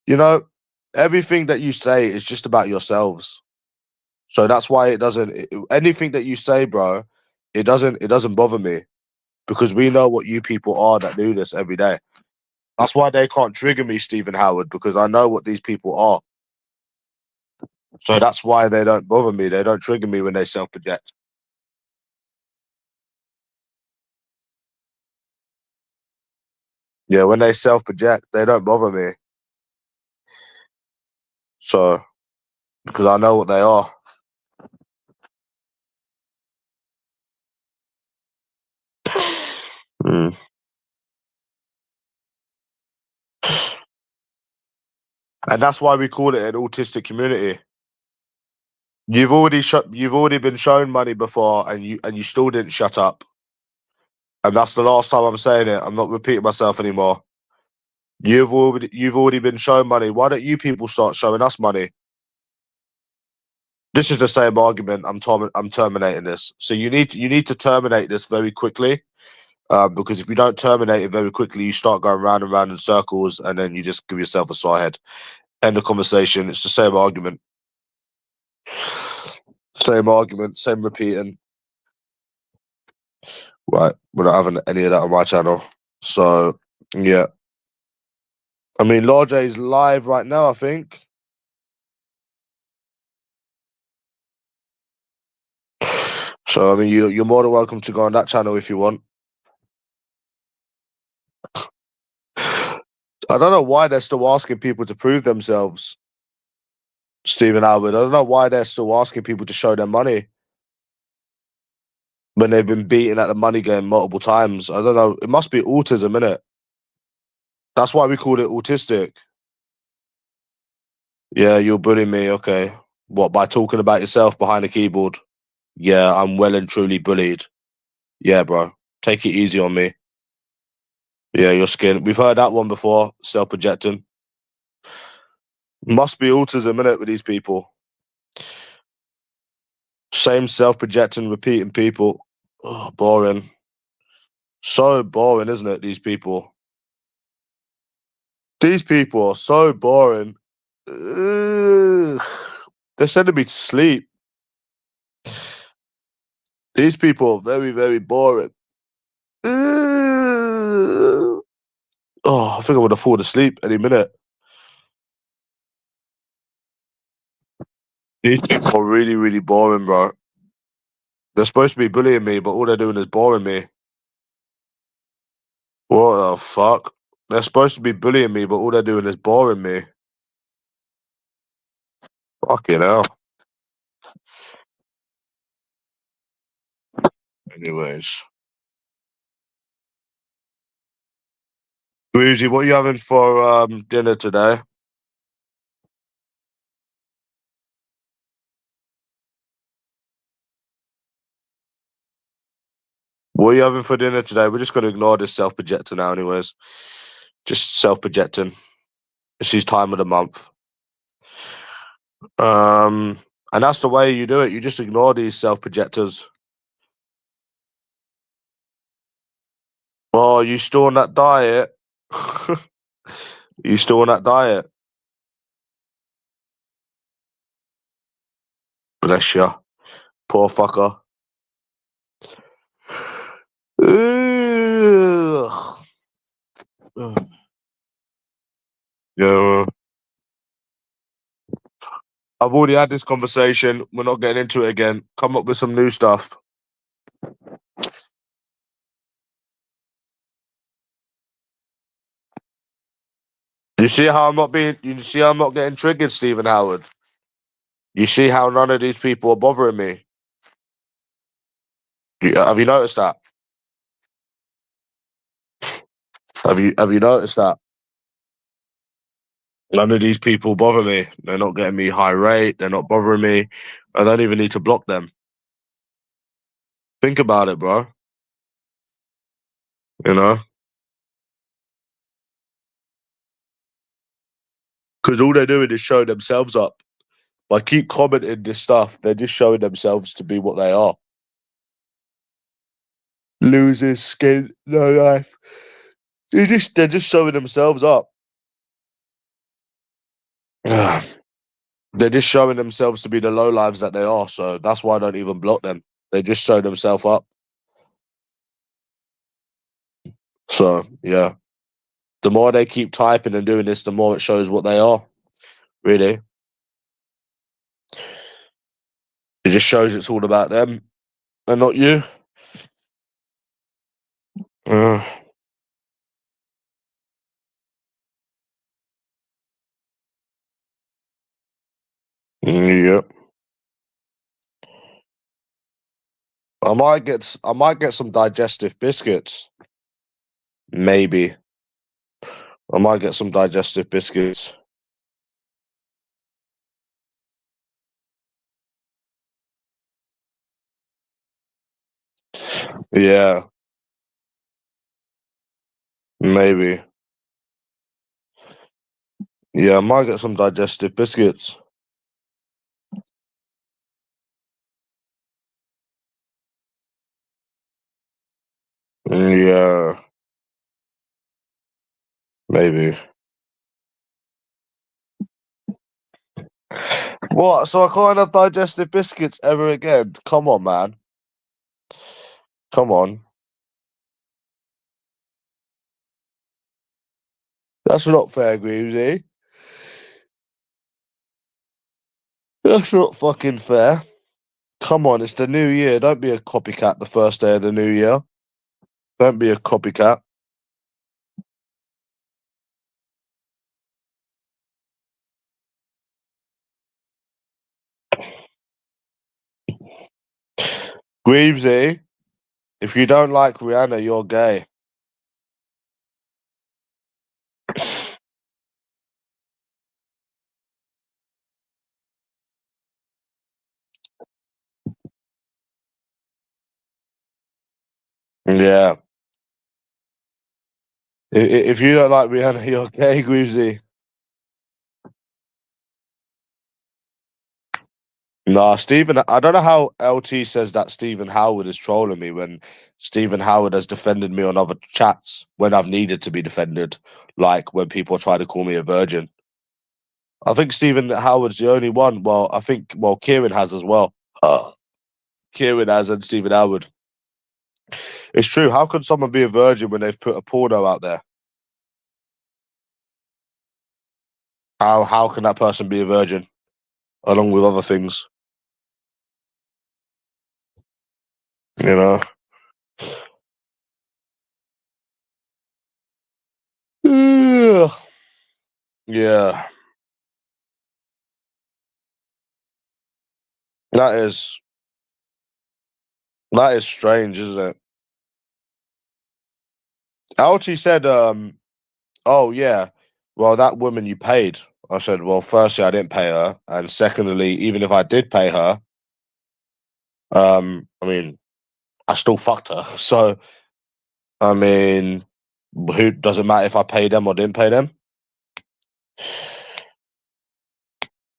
You know, everything that you say is just about yourselves. So that's why it doesn't. Anything that you say, bro, it doesn't bother me because we know what you people are that do this every day. That's why they can't trigger me, Stephen Howard, because I know what these people are. So that's why they don't bother me. They don't trigger me when they self-project. Yeah, when they self-project, they don't bother me. So, because I know what they are. Mm. And that's why we call it an autistic community. You've already been shown money before, and you still didn't shut up. And that's the last time I'm saying it. I'm not repeating myself anymore. You've already been shown money. Why don't you people start showing us money? This is the same argument. I'm terminating this. So you need to terminate this very quickly. Because if you don't terminate it very quickly, you start going round and round in circles, and then you just give yourself a sore head. End of conversation. It's the same argument. Same argument, same repeating. Right. We're not having any of that on my channel. So, yeah. I mean, Large is live right now, I think. So, I mean, you're more than welcome to go on that channel if you want. I don't know why they're still asking people to prove themselves, Stephen Albert. I don't know why they're still asking people to show their money when they've been beaten at the money game multiple times. I don't know. It must be autism, innit? That's why we called it autistic. Yeah, you're bullying me. Okay. What, by talking about yourself behind the keyboard? Yeah, I'm well and truly bullied. Yeah, bro. Take it easy on me. Yeah, your skin. We've heard that one before. Self-projecting. Must be autism, innit, with these people. Same self-projecting, repeating people. Oh, boring. So boring, isn't it, these people? These people are so boring. Ugh. They're sending me to sleep. These people are very, very boring. Ugh. Oh, I think I'm going to fall asleep any minute. These people are really, really boring, bro. They're supposed to be bullying me, but all they're doing is boring me. What the fuck? They're supposed to be bullying me, but all they're doing is boring me. Fucking hell. Anyways. Weezy, what are you having for dinner today? What are you having for dinner today? We're just going to ignore this self-projector now anyways. Just self-projecting. It's his time of the month. And that's the way you do it. You just ignore these self-projectors. Oh, you still on that diet? You still on that diet? Bless you. Poor fucker. Ugh. Yeah. I've already had this conversation. We're not getting into it again. Come up with some new stuff. You see how I'm not being? You see how I'm not getting triggered, Stephen Howard? You see how none of these people are bothering me? Have you noticed that? Have you noticed that? None of these people bother me. They're not getting me high rate. They're not bothering me. I don't even need to block them. Think about it, bro. You know, because all they're doing is showing themselves up. By keep commenting this stuff, they're just showing themselves to be what they are. Losers, skin, no life. They're just showing themselves up. They're just showing themselves to be the low lives that they are. So that's why I don't even block them. They just show themselves up. So yeah, the more they keep typing and doing this, the more it shows what they are. Really, it just shows it's all about them and not you. Uh, yep. I might get some digestive biscuits. Maybe I might get some digestive biscuits. Yeah, maybe. Yeah, I might get some digestive biscuits. Yeah, maybe. What? So I can't have digestive biscuits ever again? Come on, man. Come on. That's not fair, Greavesy. That's not fucking fair. Come on, it's the new year. Don't be a copycat the first day of the new year. Don't be a copycat. Greavesy, if you don't like Rihanna, you're gay. Yeah. If you don't like Rihanna, you're gay, Greavesy. Nah, Stephen, I don't know how LT says that Stephen Howard is trolling me when Stephen Howard has defended me on other chats when I've needed to be defended, like when people try to call me a virgin. I think Stephen Howard's the only one. Well, Kieran has as well. Kieran has and Stephen Howard. It's true. How could someone be a virgin when they've put a porno out there? How can that person be a virgin along with other things? You know? Yeah. Yeah. That is that is strange, isn't it? LT said, oh yeah, well that woman you paid. I said, well, firstly, I didn't pay her, and secondly, even if I did pay her, I mean, I still fucked her. So, I mean, who doesn't matter if I paid them or didn't pay them?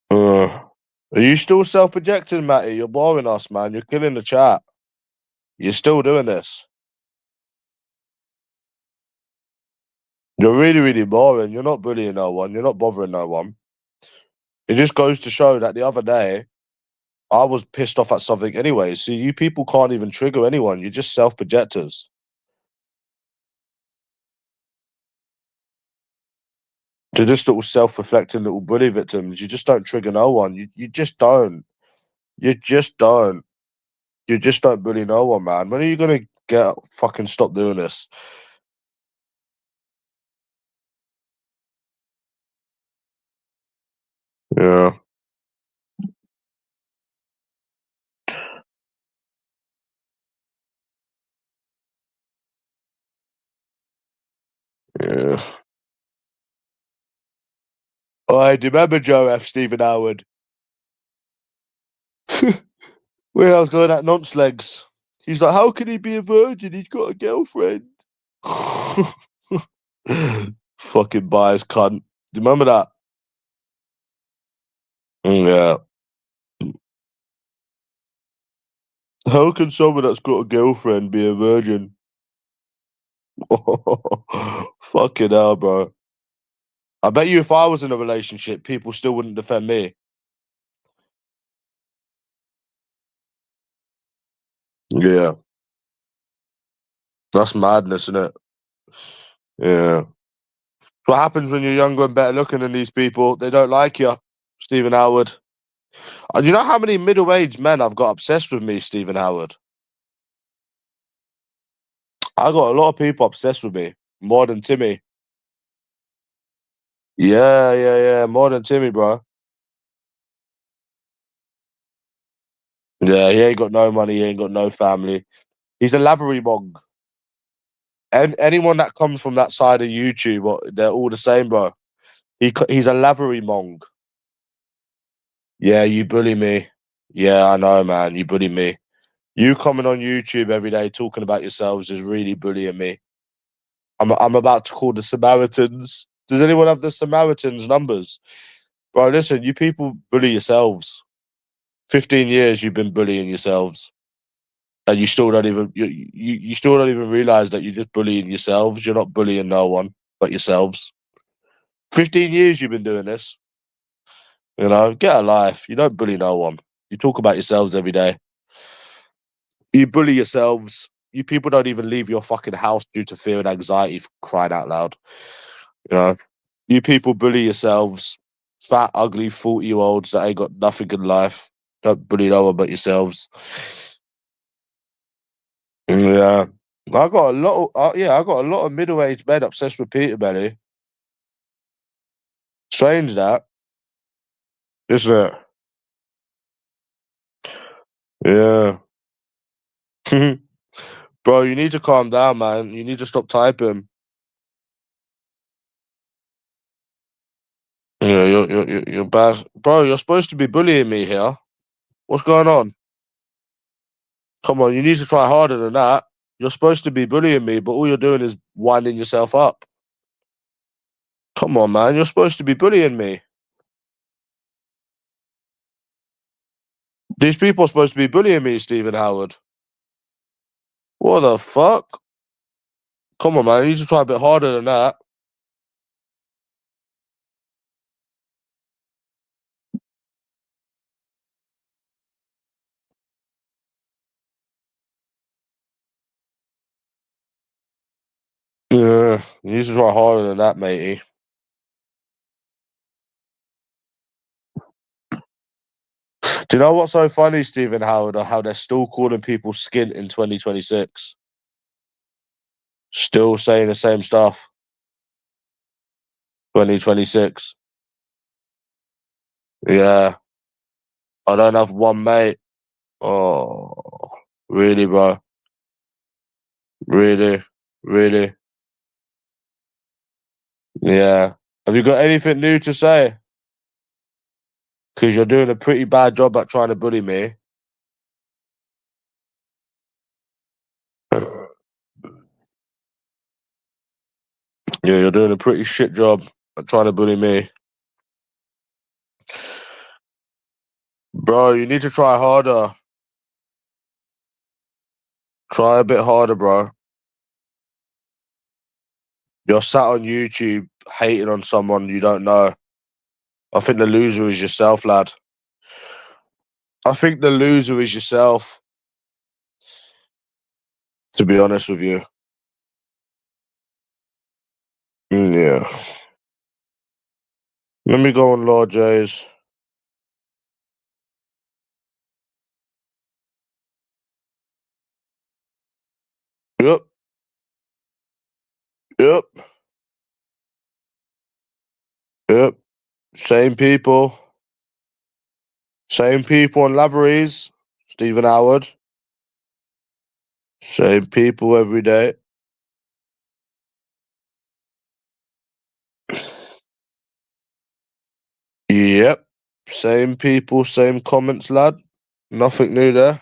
Uh, are you still self-projecting, Matty? You're boring us, man. You're killing the chat. You're still doing this. You're really, really boring. You're not bullying no one. You're not bothering no one. It just goes to show that the other day I was pissed off at something anyway. So you people can't even trigger anyone. You're just self-projectors. You're just little self-reflecting little bully victims. You just don't trigger no one. You just don't. You just don't. You just don't bully no one, man. When are you gonna get fucking stop doing this? Yeah. Yeah. I remember Joe F. Stephen Howard. When I was going at nonce legs, he's like, "How can he be a virgin? He's got a girlfriend." Fucking biased cunt. Do you remember that? Yeah. How can someone that's got a girlfriend be a virgin? Fucking hell, bro. I bet you if I was in a relationship, people still wouldn't defend me. Yeah. That's madness, isn't it? Yeah. What happens when you're younger and better looking than these people? They don't like you, Stephen Howard. Do you know how many middle-aged men I've got obsessed with me, Stephen Howard? I got a lot of people obsessed with me, more than Timmy. Yeah, more than Timmy, bro. Yeah, he ain't got no money, he ain't got no family. He's a lavery mong. And anyone that comes from that side of YouTube, they're all the same, bro. He's a lavery mong. Yeah, you bully me. Yeah, I know, man. You bully me. You coming on YouTube every day talking about yourselves is really bullying me. I'm about to call the Samaritans. Does anyone have the Samaritans numbers? Bro, listen, you people bully yourselves. 15 years you've been bullying yourselves. And you still don't even you still don't even realize that you're just bullying yourselves. You're not bullying no one but yourselves. 15 years you've been doing this. You know, get a life. You don't bully no one. You talk about yourselves every day. You bully yourselves. You people don't even leave your fucking house due to fear and anxiety, for crying out loud. You know, you people bully yourselves. Fat, ugly, 40-year-olds that ain't got nothing in life. Don't bully no one but yourselves. Yeah. I got a lot of I got a lot of middle-aged men obsessed with Peter Belly. Strange that, isn't it? Yeah. Bro, you need to calm down, man. You need to stop typing. Yeah, you're bad. Bro, you're supposed to be bullying me here. What's going on? Come on, you need to try harder than that. You're supposed to be bullying me, but all you're doing is winding yourself up. Come on, man. You're supposed to be bullying me. These people are supposed to be bullying me, Stephen Howard. What the fuck? Come on, man. You need to try a bit harder than that. Yeah, you need to try harder than that, matey. Do you know what's so funny, Stephen Howard, or how they're still calling people skint in 2026? Still saying the same stuff. 2026. Yeah. I don't have one mate. Oh, really, bro? Really? Really? Yeah. Have you got anything new to say? Because you're doing a pretty bad job at trying to bully me. Yeah, you're doing a pretty shit job at trying to bully me. Bro, you need to try harder. Try a bit harder, bro. You're sat on YouTube hating on someone you don't know. I think the loser is yourself, lad. I think the loser is yourself, to be honest with you. Yeah. Let me go on Lord J's. Yep, yep, yep. Same people. Same people on Laveries. Stephen Howard. Same people every day. Yep. Same people, same comments, lad. Nothing new there.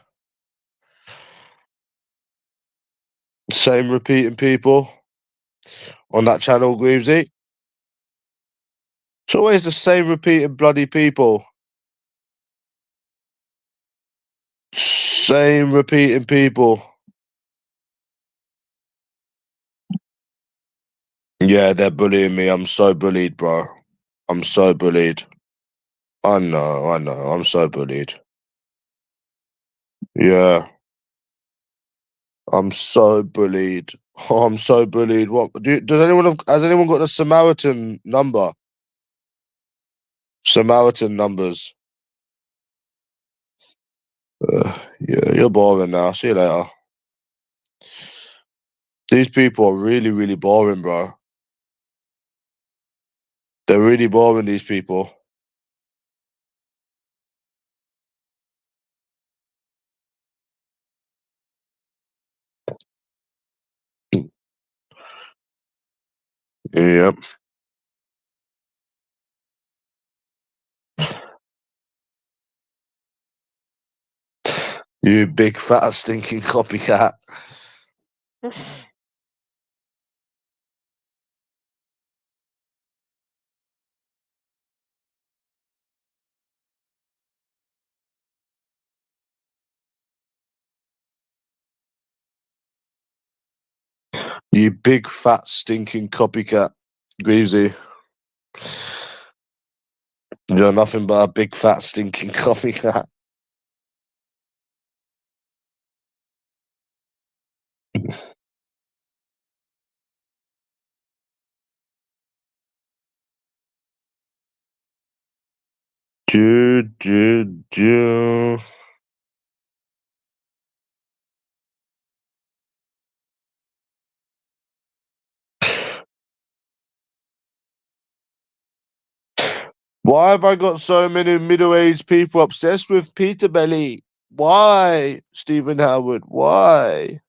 Same repeating people on that channel, Greavesy. It's always the same repeating bloody people. Same repeating people. Yeah, they're bullying me. I'm so bullied, bro. I'm so bullied. I know. I'm so bullied. Yeah, I'm so bullied. Oh, I'm so bullied. What? Has anyone got a Samaritan number? Samaritan numbers. Yeah, you're boring now. See you later. These people are really, really boring, bro. They're really boring, these people. Yep. You big fat stinking copycat. You big fat stinking copycat. Greasy. You're nothing but a big fat stinking copycat. Do. Why have I got so many middle-aged people obsessed with Peter Belly? Why, Stephen Howard? Why?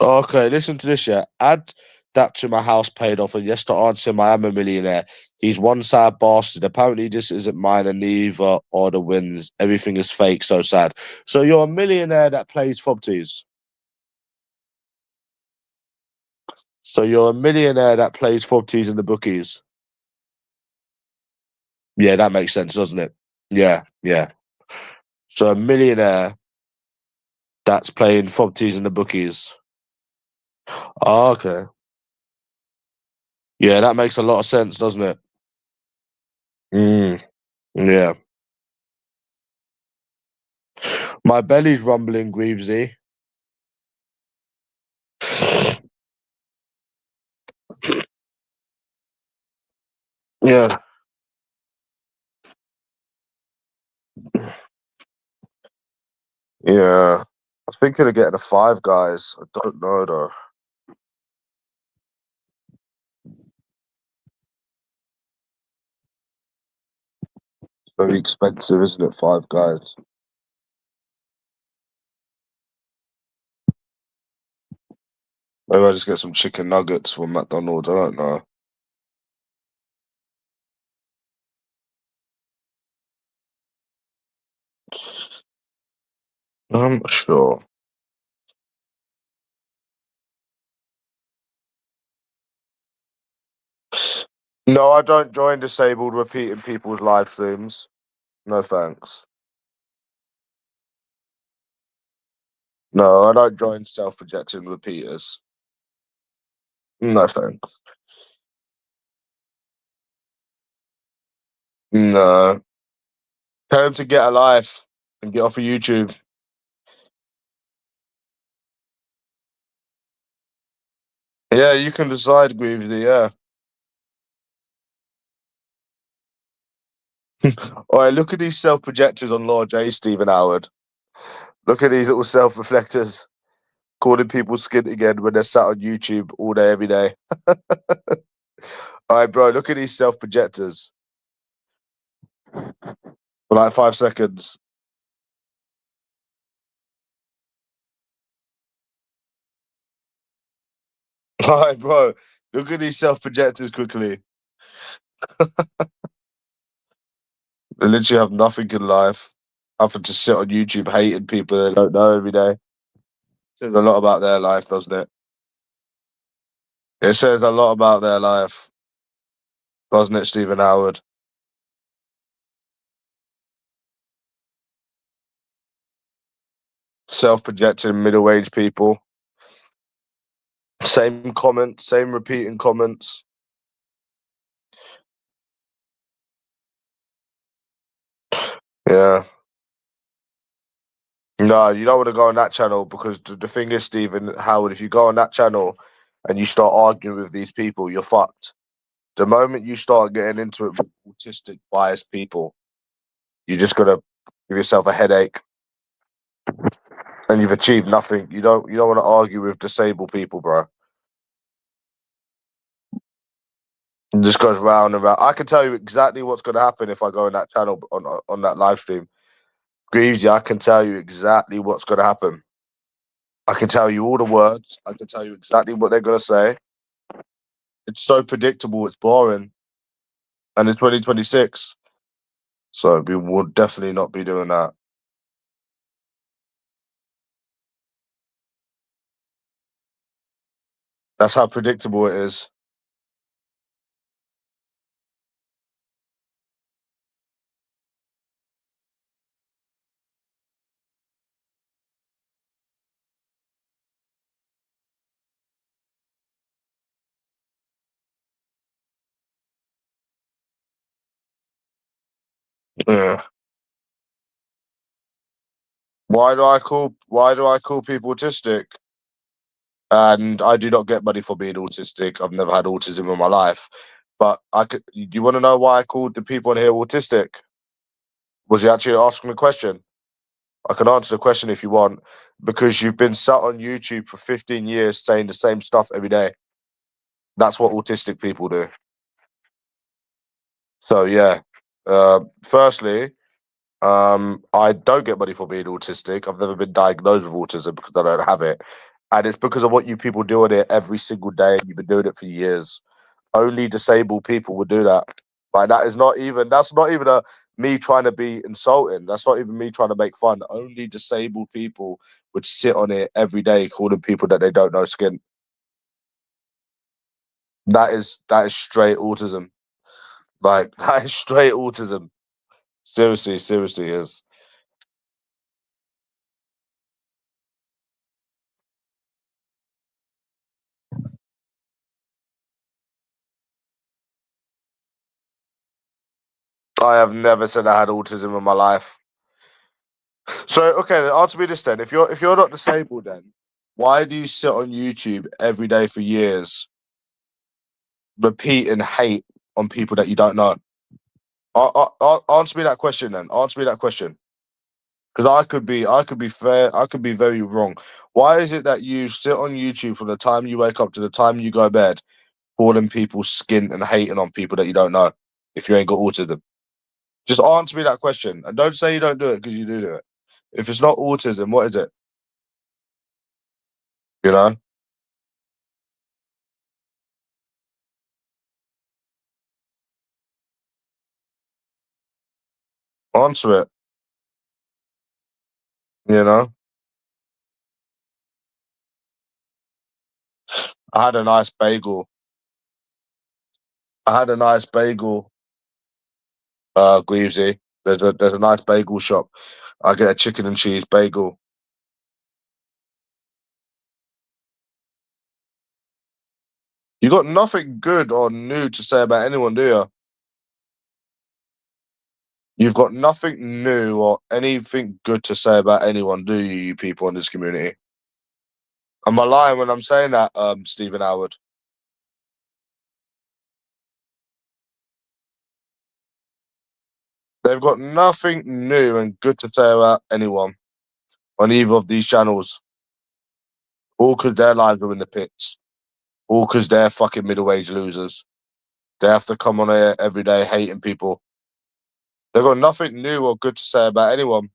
Okay, listen to this, yeah. Add that to my house paid off, and yes, to answer him, I am a millionaire. He's one sad bastard. Apparently, this isn't mine, and neither are the wins. Everything is fake, so sad. So you're a millionaire that plays fobties. So you're a millionaire that plays fobties in the bookies. Yeah, that makes sense, doesn't it? Yeah, yeah. So a millionaire that's playing fobties in the bookies. Oh, okay. Yeah, that makes a lot of sense, doesn't it? Mm, yeah. My belly's rumbling, Greavesy. Yeah. Yeah. I was thinking of getting a Five Guys. I don't know though. It's very expensive, isn't it? Five Guys. Maybe I just get some chicken nuggets from McDonald's. I don't know. I'm not sure. No, I don't join disabled repeating people's live streams. No thanks. No, I don't join self-projecting repeaters. No thanks. No. Tell him to get a life and get off of YouTube. Yeah, you can decide, Greavesy, yeah. Alright, look at these self-projectors on Law J, Stephen Howard. Look at these little self-reflectors calling people skint again when they're sat on YouTube all day, every day. Alright, bro, look at these self-projectors for like 5 seconds. Alright, bro. Look at these self-projectors quickly. They literally have nothing in life. Having to sit on YouTube hating people they don't know every day. Says a lot about their life, doesn't it? It says a lot about their life, doesn't it, Stephen Howard? Self-projecting middle-aged people. Same comments, same repeating comments. Yeah. No, you don't want to go on that channel because the thing is, Stephen Howard, if you go on that channel and you start arguing with these people, you're fucked. The moment you start getting into it with autistic, biased people, you're just gonna give yourself a headache, and you've achieved nothing. You don't want to argue with disabled people, bro. It just goes round and round. I can tell you exactly what's gonna happen if I go on that channel on that live stream. Greavesy, I can tell you exactly what's gonna happen. I can tell you all the words. I can tell you exactly what they're gonna say. It's so predictable. It's boring, and it's 2026, so we will definitely not be doing that. That's how predictable it is. Yeah. Why do I call people autistic? And I do not get money for being autistic. I've never had autism in my life. But I could. Do you want to know why I called the people on here autistic? Was you actually asking a question? I can answer the question if you want, because you've been sat on YouTube for 15 years saying the same stuff every day. That's what autistic people do. So yeah. Firstly, I don't get money for being autistic. I've never been diagnosed with autism because I don't have it, and it's because of what you people do on it every single day. You've been doing it for years. Only disabled people would do that. Like that's not even a me trying to be insulting. That's not even me trying to make fun. Only disabled people would sit on it every day calling people that they don't know skin. That is straight autism. Like that is straight autism. Seriously is. I have never said I had autism in my life. So okay, then answer me this then. If you're not disabled then, why do you sit on YouTube every day for years repeating hate on people that you don't know? Answer me that question then. Answer me that question. Because I could be fair, I could be very wrong. Why is it that you sit on YouTube from the time you wake up to the time you go to bed, calling people skin and hating on people that you don't know if you ain't got autism? Just answer me that question. And don't say you don't do it because you do it. If it's not autism, what is it? You know? Answer it. You know? I had a nice bagel. I had a nice bagel, Greavesy. There's a nice bagel shop. I get a chicken and cheese bagel. You got nothing good or new to say about anyone, do you? You've got nothing new or anything good to say about anyone, do you, you people in this community? Am I lying when I'm saying that, Stephen Howard? They've got nothing new and good to say about anyone on either of these channels. All because their lives are in the pits. All because they're fucking middle-aged losers. They have to come on here every day hating people. They've got nothing new or good to say about anyone.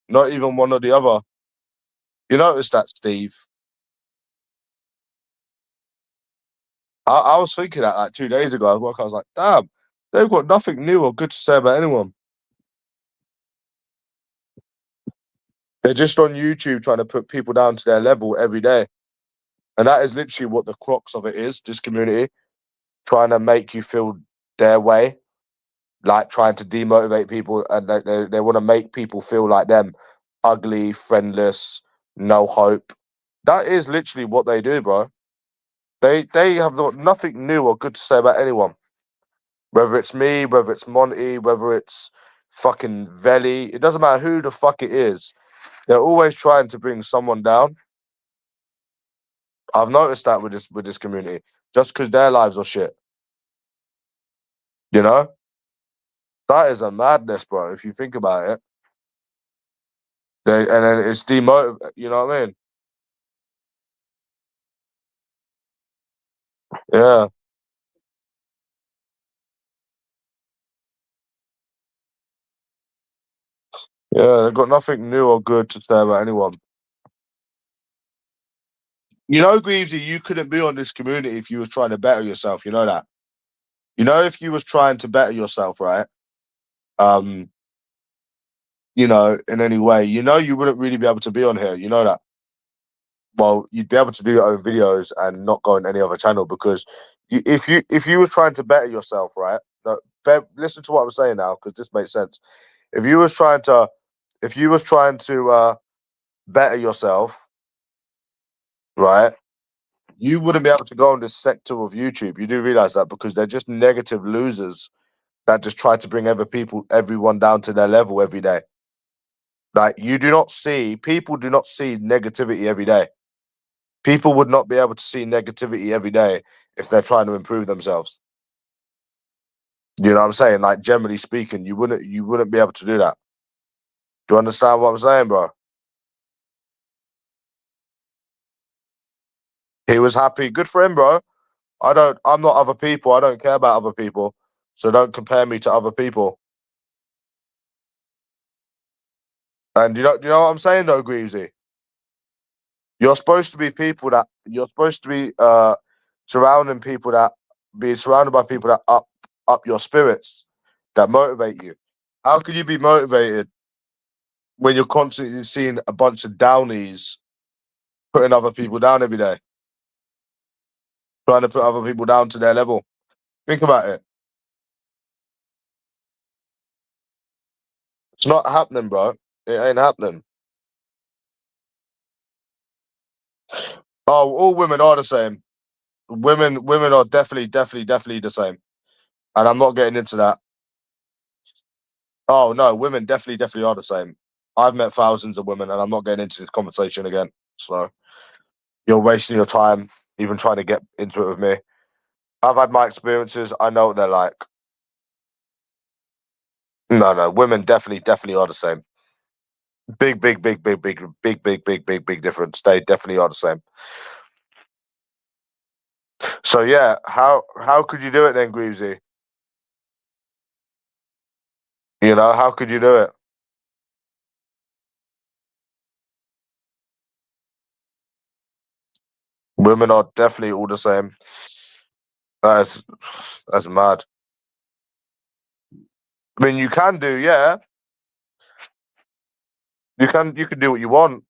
Not even one or the other. You notice that, Steve? I was thinking that like 2 days ago at work. I was like, damn, they've got nothing new or good to say about anyone. They're just on YouTube trying to put people down to their level every day. And that is literally what the crux of it is, this community. Trying to make you feel their way, like trying to demotivate people, and they want to make people feel like them, ugly, friendless, no hope. That is literally what they do, bro. They have nothing new or good to say about anyone. Whether it's me, whether it's Monty, whether it's fucking Veli, it doesn't matter who the fuck it is. They're always trying to bring someone down. I've noticed that with this community, just because their lives are shit. You know, that is a madness, bro. If you think about it, and then it's demotiv. You know what I mean? Yeah, yeah. They've got nothing new or good to say about anyone. You know, Greavesy, you couldn't be on this community if you was trying to better yourself. You know that. You know, if you was trying to better yourself, right? Um, you know, in any way, you know, you wouldn't really be able to be on here. You know that. Well, you'd be able to do your own videos and not go on any other channel because if you were trying to better yourself, right? No, listen to what I'm saying now because this makes sense. If you was trying to, if you was trying to better yourself, right? You wouldn't be able to go on this sector of YouTube. You do realize that because they're just negative losers that just try to bring everyone down to their level every day. Like people do not see negativity every day. People would not be able to see negativity every day if they're trying to improve themselves. You know what I'm saying? Like generally speaking, you wouldn't be able to do that. Do you understand what I'm saying, bro? He was happy. Good for him, bro. I'm not other people. I don't care about other people. So don't compare me to other people. And do you know what I'm saying though, Greavesy? You're supposed to be surrounded by people that up your spirits, that motivate you. How could you be motivated when you're constantly seeing a bunch of downies putting other people down every day, trying to put other people down to their level? Think about it. It's not happening, bro. It ain't happening. Oh, all women are the same. Women are definitely the same. And I'm not getting into that. Oh no, women definitely are the same. I've met thousands of women, and I'm not getting into this conversation again. So you're wasting your time even trying to get into it with me. I've had my experiences. I know what they're like. No, women definitely are the same. Big difference. They definitely are the same. So yeah, how could you do it then, Greavesy? You know, how could you do it? Women are definitely all the same. That's that's mad. I mean, you can do, yeah. You can do what you want,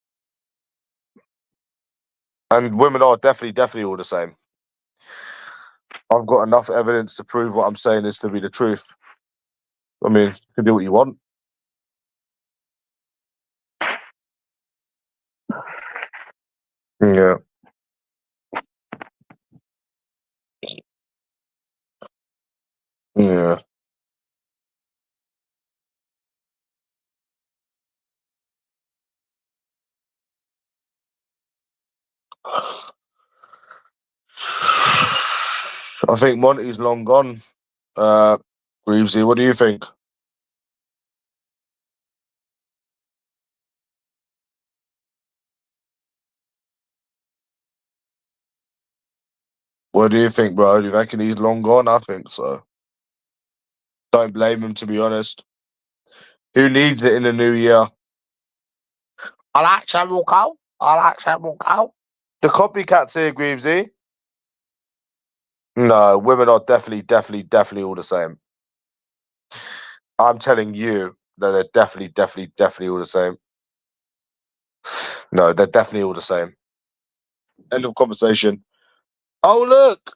and women are definitely all the same. I've got enough evidence to prove what I'm saying is to be the truth. I mean, you can do what you want. Yeah, yeah. I think Monty's long gone. Uh, Greavesy, what do you think? What do you think, bro? Do you reckon he's long gone? I think so. Don't blame him, to be honest. Who needs it in the new year? I like Samuel Cole. I like Samuel Cole. The copycats here, Greavesy. No, women are definitely all the same. I'm telling you that they're definitely all the same. No, they're definitely all the same. End of conversation. Oh, look,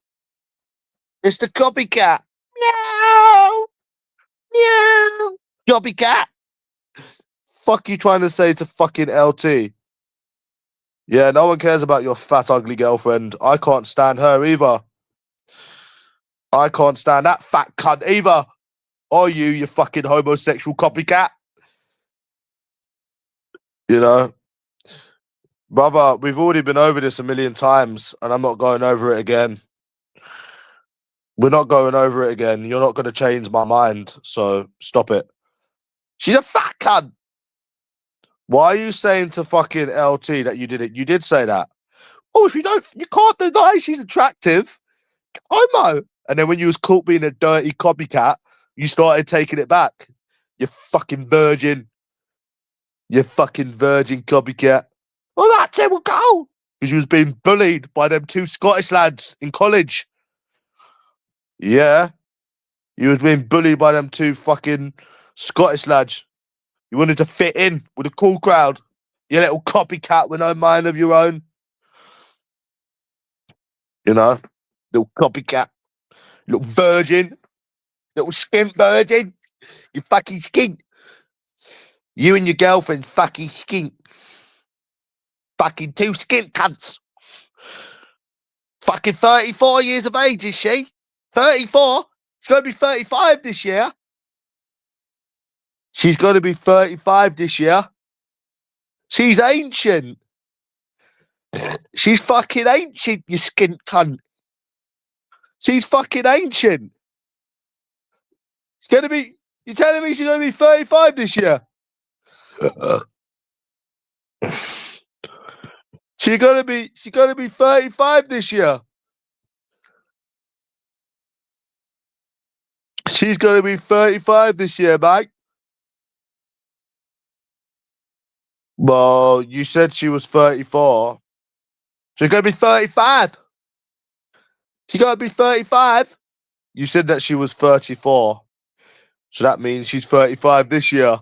it's the copycat. Meow, meow. Copycat. Fuck you trying to say to fucking LT? Yeah, no one cares about your fat, ugly girlfriend. I can't stand her either. I can't stand that fat cunt either. Or you fucking homosexual copycat. You know? Brother, we've already been over this a million times, and I'm not going over it again. We're not going over it again. You're not going to change my mind, so stop it. She's a fat cunt. Why are you saying to fucking LT that you did it? You did say that. Oh, if you don't, you can't deny she's attractive. Homo. And then when you was caught being a dirty copycat, you started taking it back. You fucking virgin. You fucking virgin copycat. Well, that's it will go. Because you was being bullied by them two Scottish lads in college. Yeah. You was being bullied by them two fucking Scottish lads. You wanted to fit in with a cool crowd. You little copycat with no mind of your own. You know? Little copycat. Little virgin. Little skint virgin. You fucking skink. You and your girlfriend fucking skink. Fucking two skint cunts. Fucking 34 years of age, is she? 34? She's going to be 35 this year. She's going to be 35 this year. She's ancient. She's fucking ancient, you skint cunt. She's fucking ancient. She's going to be... You're telling me she's going to be 35 this year? She's going to be 35 this year. She's going to be 35 this year, mate. Well, you said she was 34. She's going to be 35. She's going to be 35. You said that she was 34. So that means she's 35 this year.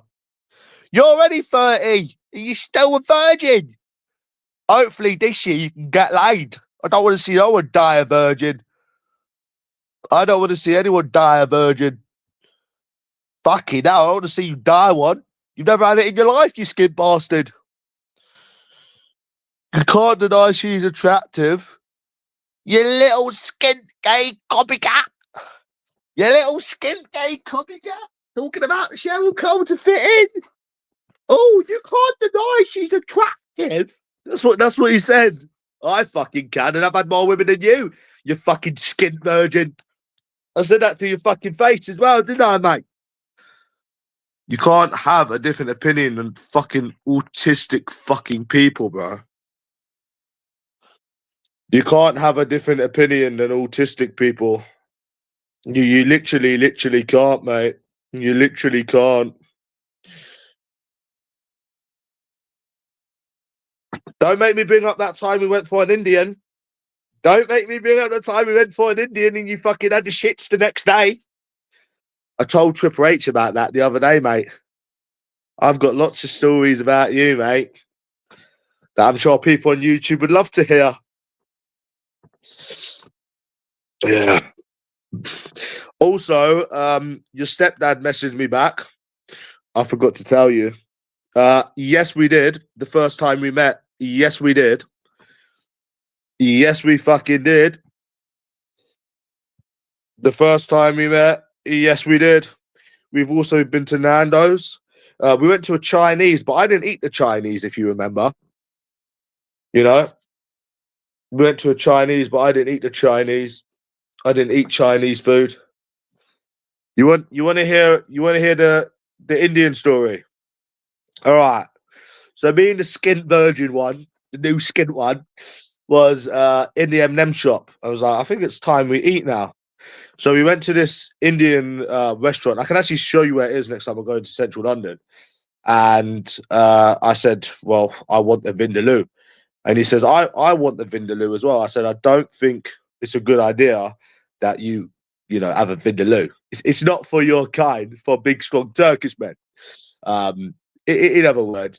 You're already 30. You're still a virgin. Hopefully this year you can get laid. I don't want to see no one die a virgin. I don't want to see anyone die a virgin. Fucking hell, I don't want to see you die one. You've never had it in your life, you skin bastard. You can't deny she's attractive. You little skint gay copycat. You little skint gay copycat. Talking about Cheryl Cole to fit in. Oh, you can't deny she's attractive. That's what he said. I fucking can, and I've had more women than you. You fucking skin virgin. I said that to your fucking face as well, didn't I, mate? You can't have a different opinion than fucking autistic fucking people, bro. You can't have a different opinion than autistic people. You literally can't, mate. You literally can't. Don't make me bring up that time we went for an Indian. Don't make me bring up the time we went for an Indian and you fucking had the shits the next day. I told Triple H about that the other day, mate. I've got lots of stories about you, mate, that I'm sure people on YouTube would love to hear. Yeah. Also, your stepdad messaged me back. I forgot to tell you. Yes, we did. The first time we met. Yes, we did. Yes, we fucking did. The first time we met. Yes, we did. We've also been to Nando's. We went to a Chinese, but I didn't eat the Chinese, if you remember. You know? We went to a Chinese, but I didn't eat the Chinese. I didn't eat Chinese food. You want to hear the Indian story? All right. So being the skint virgin one, the new skint one, was in the M&M shop. I was like, I think it's time we eat now. So we went to this Indian restaurant. I can actually show you where it is next time I go to central London. And I said, well, I want the vindaloo. And he says, I want the vindaloo as well. I said, I don't think it's a good idea that you have a vindaloo. It's not for your kind. It's for big, strong Turkish men. In other words,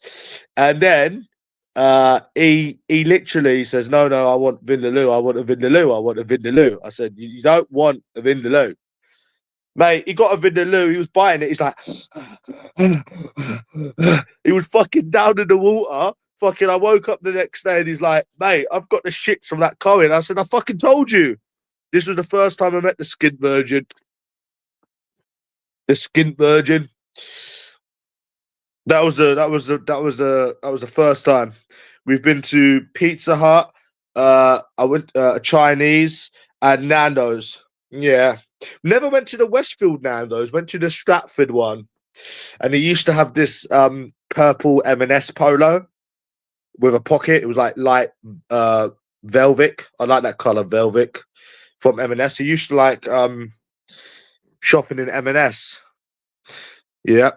and then he literally says, no, I want vindaloo. I want a vindaloo. I want a vindaloo. I said, you don't want a vindaloo. Mate, he got a vindaloo. He was buying it. He's like, he was fucking down in the water. Fucking, I woke up the next day and he's like, mate, I've got the shits from that Cohen. I said, I fucking told you. This was the first time I met the skin virgin. The skin virgin. That was the first time. We've been to Pizza Hut. I went Chinese and Nando's. Yeah. Never went to the Westfield Nando's. Went to the Stratford one, and he used to have this purple M&S polo with a pocket. It was like light velvet. I like that color, velvet, from M&S. He used to like shopping in M&S. Yeah.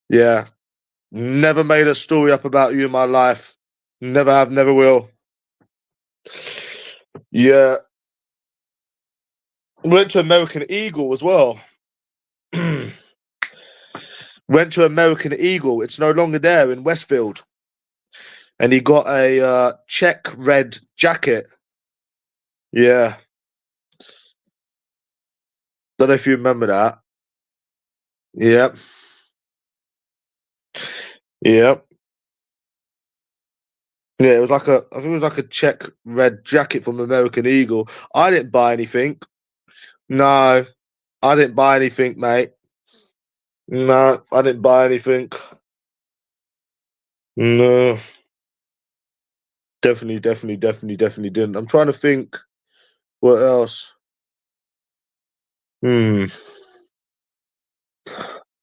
Yeah. Never made a story up about you in my life. Never have, never will. Yeah. Went to American Eagle as well. Went to American Eagle. It's no longer there in Westfield. And he got a check red jacket. Yeah. Don't know if you remember that. Yep. Yep. Yeah, I think it was like a check red jacket from American Eagle. I didn't buy anything. No, I didn't buy anything, mate. No, I didn't buy anything. No. Definitely didn't. I'm trying to think what else. Trying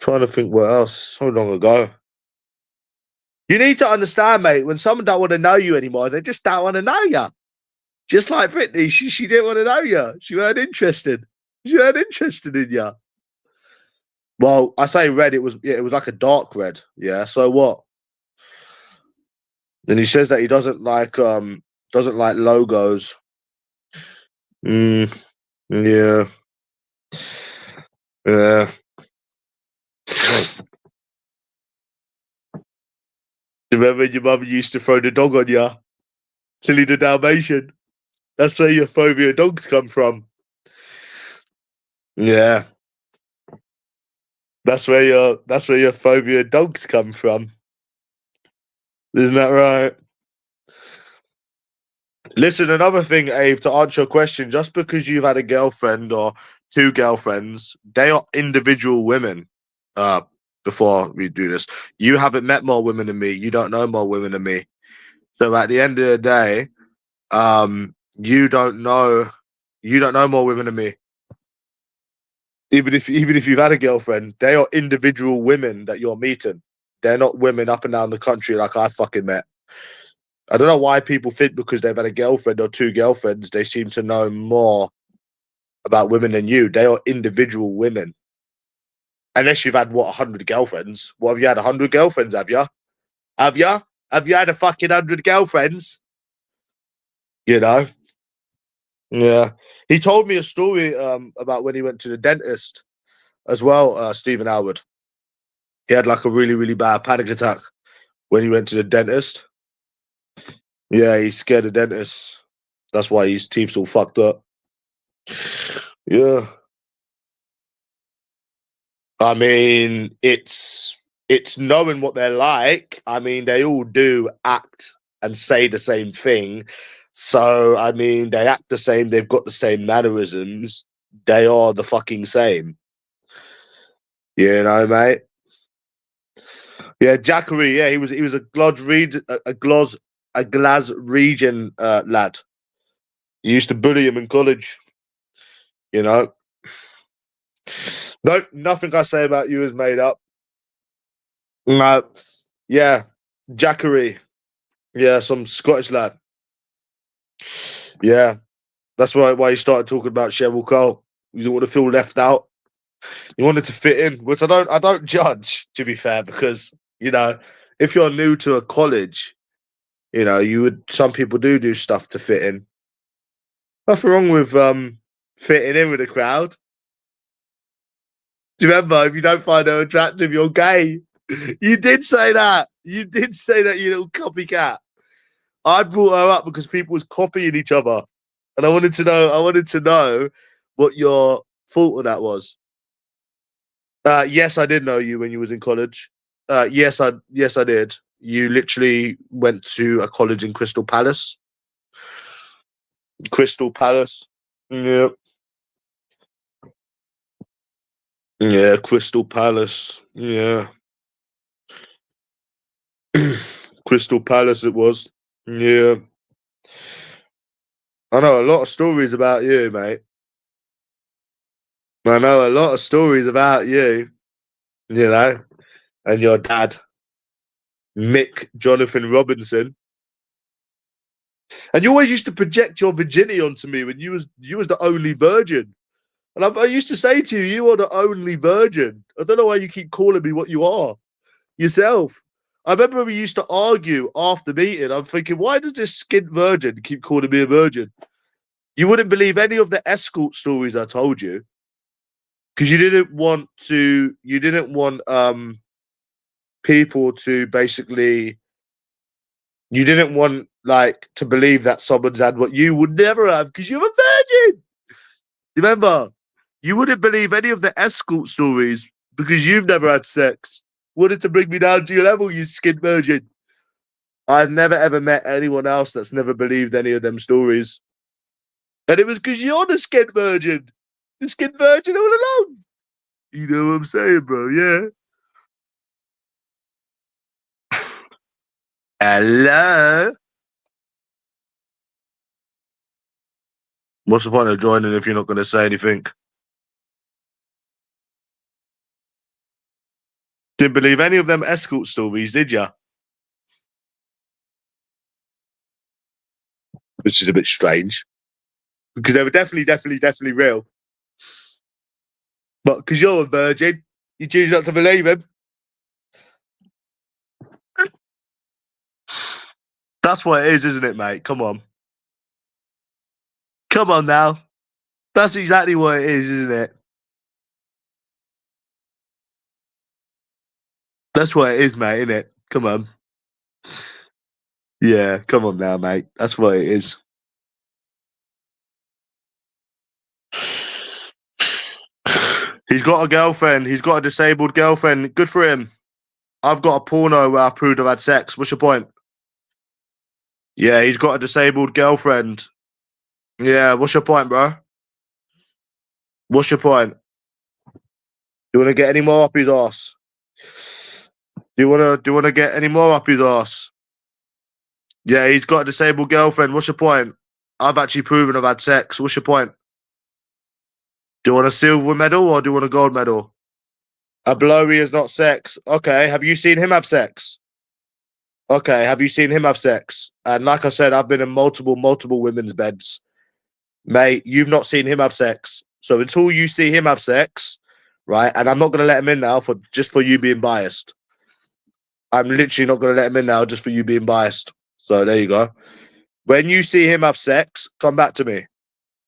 to think what else. So long ago. You need to understand, mate, when someone don't want to know you anymore, they just don't want to know you. Just like Britney, she didn't want to know you. She weren't interested. She weren't interested in you. Well, I say red, it was like a dark red. Yeah, so what? Then he says that he doesn't like logos. Yeah. Yeah. Remember when your mum used to throw the dog on you? Tilly the Dalmatian. That's where your phobia of dogs come from. Yeah. That's where your phobia of dogs come from. Isn't that right? Listen, another thing, Abe, to answer your question, just because you've had a girlfriend or two girlfriends, they are individual women. Before we do this, you haven't met more women than me. You don't know more women than me. So at the end of the day, you don't know more women than me. Even if you've had a girlfriend, they are individual women that you're meeting. They're not women up and down the country like I fucking met. I don't know why people think because they've had a girlfriend or two girlfriends, they seem to know more about women than you. They are individual women. Unless you've had, 100 girlfriends. What, have you had 100 girlfriends, have you? Have you? Have you had a fucking 100 girlfriends? You know? Yeah. He told me a story about when he went to the dentist as well, Stephen Howard. He had like a really, really bad panic attack when he went to the dentist. Yeah, he's scared of dentists. That's why his teeth's all fucked up. Yeah. I mean, it's knowing what they're like. I mean, they all do act and say the same thing. So, I mean, they act the same. They've got the same mannerisms. They are the fucking same. You know, mate? Yeah, Jackery. Yeah, he was a Glaswegian lad. You used to bully him in college. You know. No, nothing I say about you is made up. No. Yeah, Jackery. Yeah, some Scottish lad. Yeah, that's why he started talking about Cheryl Cole. You didn't want to feel left out. You wanted to fit in, which I don't judge, to be fair, because if you're new to a college, some people do stuff to fit in. Nothing wrong with fitting in with the crowd. Do you remember? If you don't find her attractive, you're gay. You did say that. You did say that, you little copycat. I brought her up because people was copying each other, and I wanted to know. I wanted to know what your thought of that was. Yes, I did know you when you was in college. Yes, I did. You literally went to a college in Crystal Palace. Crystal Palace. Yeah. Yeah, Crystal Palace. Yeah. Crystal Palace it was. Yeah. I know a lot of stories about you, mate. I know a lot of stories about you, you know, and your dad, Mick Jonathan Robinson. And you always used to project your virginity onto me when you was the only virgin. And I used to say to you, you are the only virgin. I don't know why you keep calling me what you are yourself. I remember we used to argue after meeting. I'm thinking, why does this skint virgin keep calling me a virgin? You wouldn't believe any of the escort stories I told you because you didn't want people to basically, you didn't want like to believe that someone's had what you would never have because you're a virgin. Remember, you wouldn't believe any of the escort stories because you've never had sex. Wanted to bring me down to your level, you skint virgin. I've never ever met anyone else that's never believed any of them stories. And it was because you're the skint virgin. The skint virgin all along. You know what I'm saying, bro? Yeah. Hello? What's the point of joining if you're not going to say anything? Didn't believe any of them escort stories, did ya? Which is a bit strange. Because they were definitely real. But because you're a virgin, you choose not to believe him. That's what it is, isn't it, mate? Come on. Come on now. That's exactly what it is, isn't it? That's what it is, mate, isn't it? Come on. Yeah, come on now, mate. That's what it is. He's got a girlfriend. He's got a disabled girlfriend. Good for him. I've got a porno where I've proved I've had sex. What's your point? Yeah, he's got a disabled girlfriend. Yeah, what's your point, bro? What's your point? You want to get any more up his ass? Do you wanna get any more up his ass? Yeah, he's got a disabled girlfriend. What's your point? I've actually proven I've had sex. What's your point? Do you want a silver medal or do you want a gold medal? A blowy is not sex. Okay, have you seen him have sex? Okay, have you seen him have sex? And like I said, I've been in multiple women's beds. Mate, you've not seen him have sex. So until you see him have sex, right? And I'm not gonna let him in now for you being biased. I'm literally not gonna let him in now just for you being biased. So there you go. When you see him have sex, come back to me.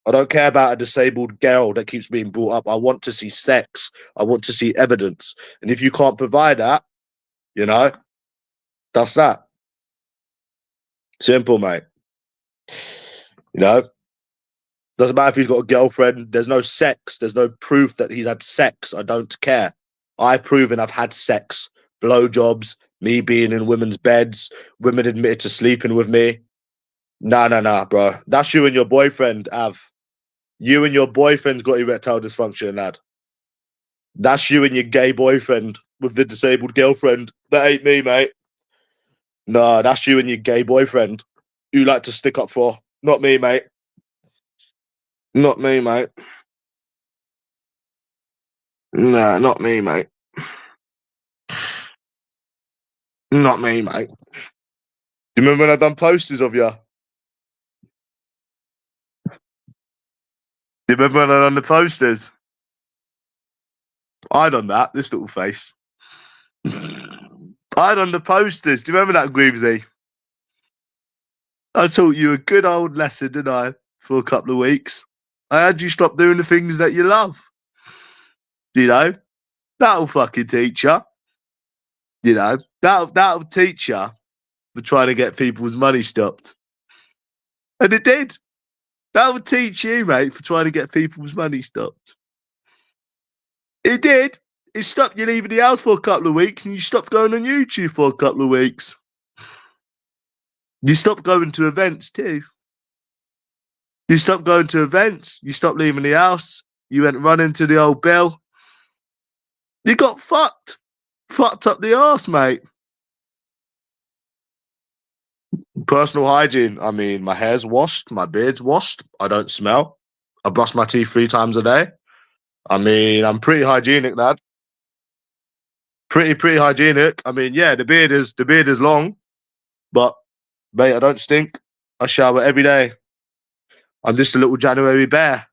I don't care about a disabled girl that keeps being brought up. I want to see sex. I want to see evidence. And if you can't provide that, you know, that's that. Simple, mate. You know, doesn't matter if he's got a girlfriend. There's no sex. There's no proof that he's had sex. I don't care. I've proven I've had sex, blowjobs, me being in women's beds, women admitted to sleeping with me. Nah, bro. That's you and your boyfriend, Av. You and your boyfriend's got erectile dysfunction, lad. That's you and your gay boyfriend with the disabled girlfriend. That ain't me, mate. Nah, that's you and your gay boyfriend. You like to stick up for. Not me, mate. Not me, mate. Nah, not me, mate. Not me, mate. You remember when I done posters of you? You remember when I done the posters? I done that, this little face. I done the posters. Do you remember that, Greavesy? I taught you a good old lesson, didn't I? for a couple of weeks. I had you stop doing the things that you love. You know, that'll fucking teach you. You know, that'll teach you for trying to get people's money stopped. And it did. That would teach you, mate, for trying to get people's money stopped. It did. It stopped you leaving the house for a couple of weeks, and you stopped going on YouTube for a couple of weeks. You stopped going to events too. You stopped going to events. You stopped leaving the house. You went running to the old Bill. You got fucked. Fucked up the arse, mate. Personal hygiene. I mean, my hair's washed. My beard's washed. I don't smell. I brush my teeth 3 times a day. I mean, I'm pretty hygienic, lad. Pretty hygienic. I mean, yeah, the beard is long, but mate, I don't stink. I shower every day. I'm just a little January bear.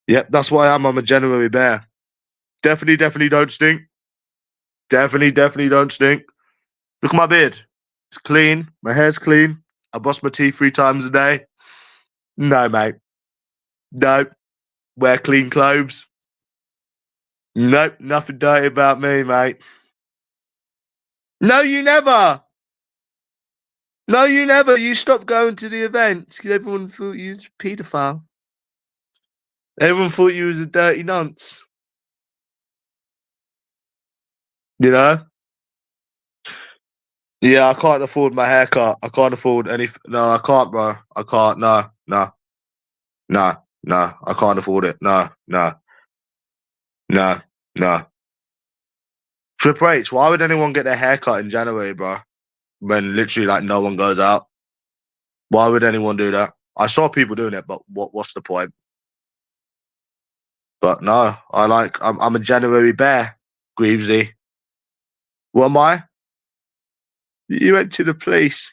Yep, that's what I am. I'm a January bear. Definitely don't stink. Definitely don't stink. Look at my beard. It's clean. My hair's clean. I brush my teeth 3 times a day. No, mate. No. Wear clean clothes. Nope, nothing dirty about me, mate. No, you never. No, you never. You stopped going to the events because everyone thought you was a paedophile. Everyone thought you was a dirty nonce. You know? Yeah, I can't afford my haircut. I can't afford any. No, I can't, bro. I can't. No. I can't afford it. No. Triple H, why would anyone get their haircut in January, bro? When literally, like, no one goes out. Why would anyone do that? I saw people doing it, but what's the point? But no, I'm a January bear, Greavesy. What am I? You went to the police.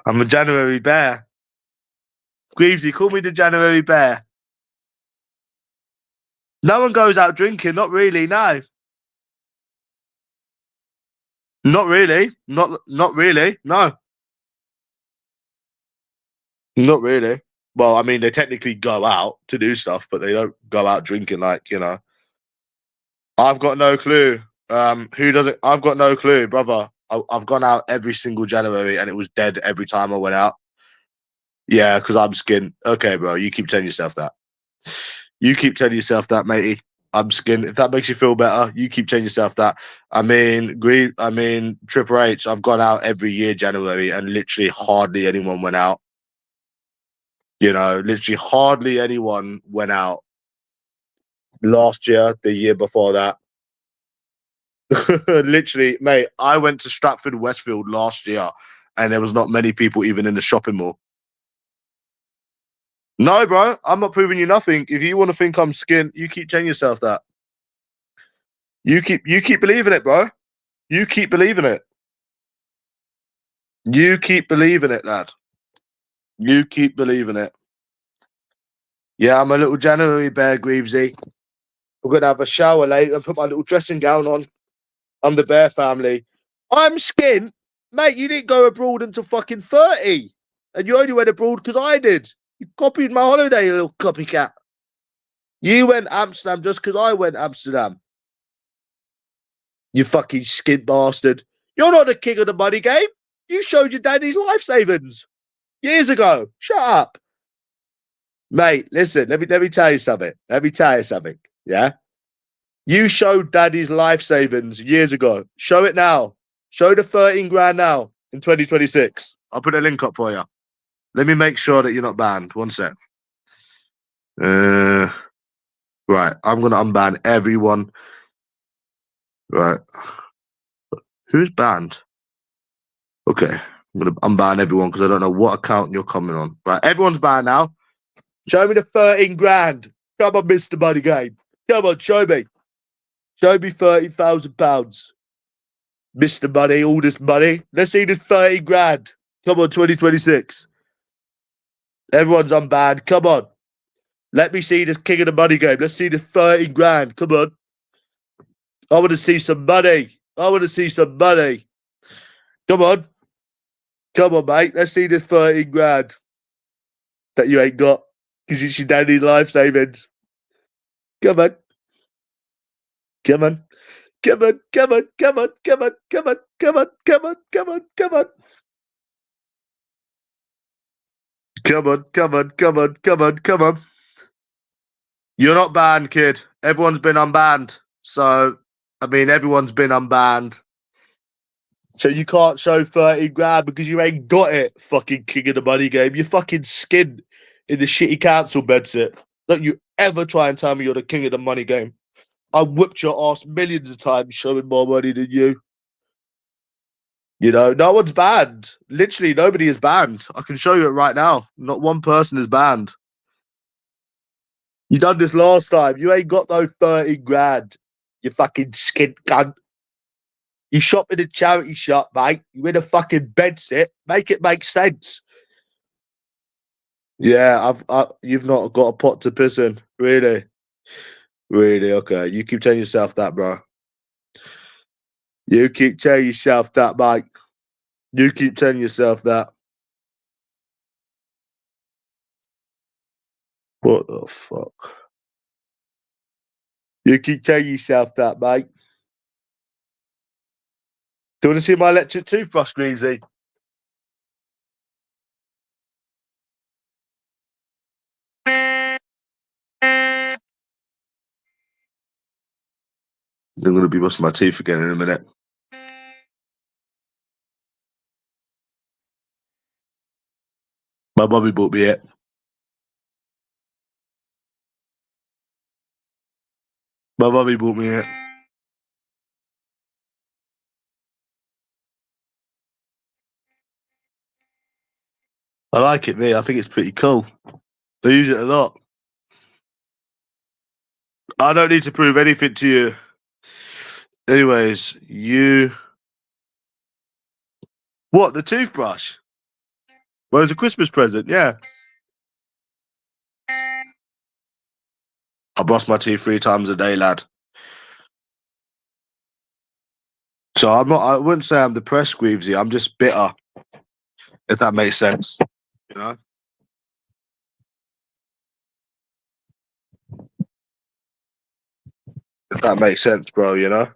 I'm a January bear. Greavesy, call me the January bear. No one goes out drinking, not really, no. Not really. Not really, no. Not really. Well, I mean, they technically go out to do stuff, but they don't go out drinking, like, you know. I've got no clue. Who doesn't? I've got no clue, brother. I've gone out every single January and it was dead every time I went out. Yeah, because I'm skint. Okay, bro, you keep telling yourself that. You keep telling yourself that, matey. I'm skint. If that makes you feel better, you keep telling yourself that. I mean, Triple H, I've gone out every year January and literally hardly anyone went out. You know, literally hardly anyone went out. Last year, the year before that. Literally, mate, I went to Stratford Westfield last year and there was not many people even in the shopping mall. No, bro, I'm not proving you nothing. If you want to think I'm skint, you keep telling yourself that. You keep believing it, bro. You keep believing it. You keep believing it, lad. You keep believing it. Yeah, I'm a little January bear, Greavesy. We're gonna have a shower later and put my little dressing gown on. I'm the bear family. I'm skint. Mate, you didn't go abroad until fucking 30. And you only went abroad because I did. You copied my holiday, you little copycat. You went Amsterdam just because I went Amsterdam. You fucking skint bastard. You're not the king of the money game. You showed your daddy's life savings years ago. Shut up. Mate, listen, let me tell you something. Yeah? You showed daddy's life savings years ago. Show it now. Show the 13 grand now in 2026. I'll put a link up for you. Let me make sure that you're not banned. One sec. Right, I'm going to unban everyone. Right. Who's banned? Okay. I'm going to unban everyone because I don't know what account you're coming on. Right, everyone's banned now. Show me the 13 grand. Come on, Mr. Money Game. Come on, show me. Show me £30,000. Mr. Money, all this money. Let's see this 30 grand. Come on, 2026. Everyone's unbanned. Come on. Let me see this king of the money game. Let's see the 30 grand. Come on. I want to see some money. I want to see some money. Come on. Come on, mate. Let's see this 13 grand that you ain't got because it's your daddy's life savings. Come on. Come on. Come on. Come on. Come on. Come on. Come on. Come on. Come on. Come on. Come on. Come on. Come on. Come on. Come on. Come on. You're not banned, kid. Everyone's been unbanned. So, I mean, everyone's been unbanned. So you can't show 30 grand because you ain't got it, fucking king of the money game. You're fucking skinned in the shitty council bedsit. Don't you ever try and tell me you're the king of the money game. I whipped your ass millions of times showing more money than you. You know, no one's banned. Literally, nobody is banned. I can show you it right now. Not one person is banned. You done this last time. You ain't got no 30 grand. You fucking skint cunt. You shop in a charity shop, mate. You in a fucking bedsit. Make it make sense. Yeah, you've not got a pot to piss in. Really? Really? Okay. You keep telling yourself that, bro. You keep telling yourself that, mate. You keep telling yourself that. What the fuck? You keep telling yourself that, mate. Do you want to see my electric toothbrush, Greavesy? I'm going to be brushing my teeth again in a minute. My mummy bought me it. My mummy bought me it. I like it, me. I think it's pretty cool. I use it a lot. I don't need to prove anything to you. Anyways, you... What, the toothbrush? Well, it's a Christmas present, yeah. I brush my teeth 3 times a day, lad. So I wouldn't say I'm depressed, Greavesy. I'm just bitter, if that makes sense. You know? If that makes sense, bro, you know?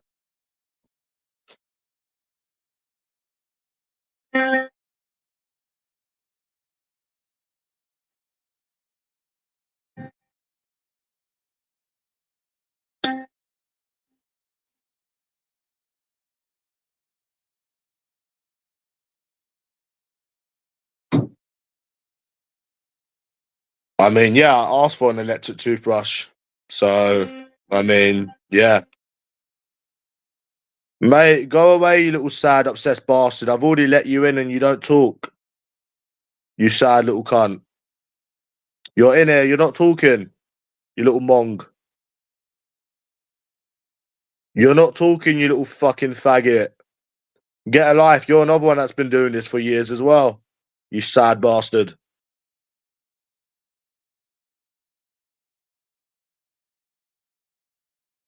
I mean, yeah, I asked for an electric toothbrush. So, I mean, yeah. Mate, go away, you little sad, obsessed bastard. I've already let you in and you don't talk. You sad little cunt. You're in here, you're not talking. You little mong. You're not talking, you little fucking faggot. Get a life. You're another one that's been doing this for years as well. You sad bastard.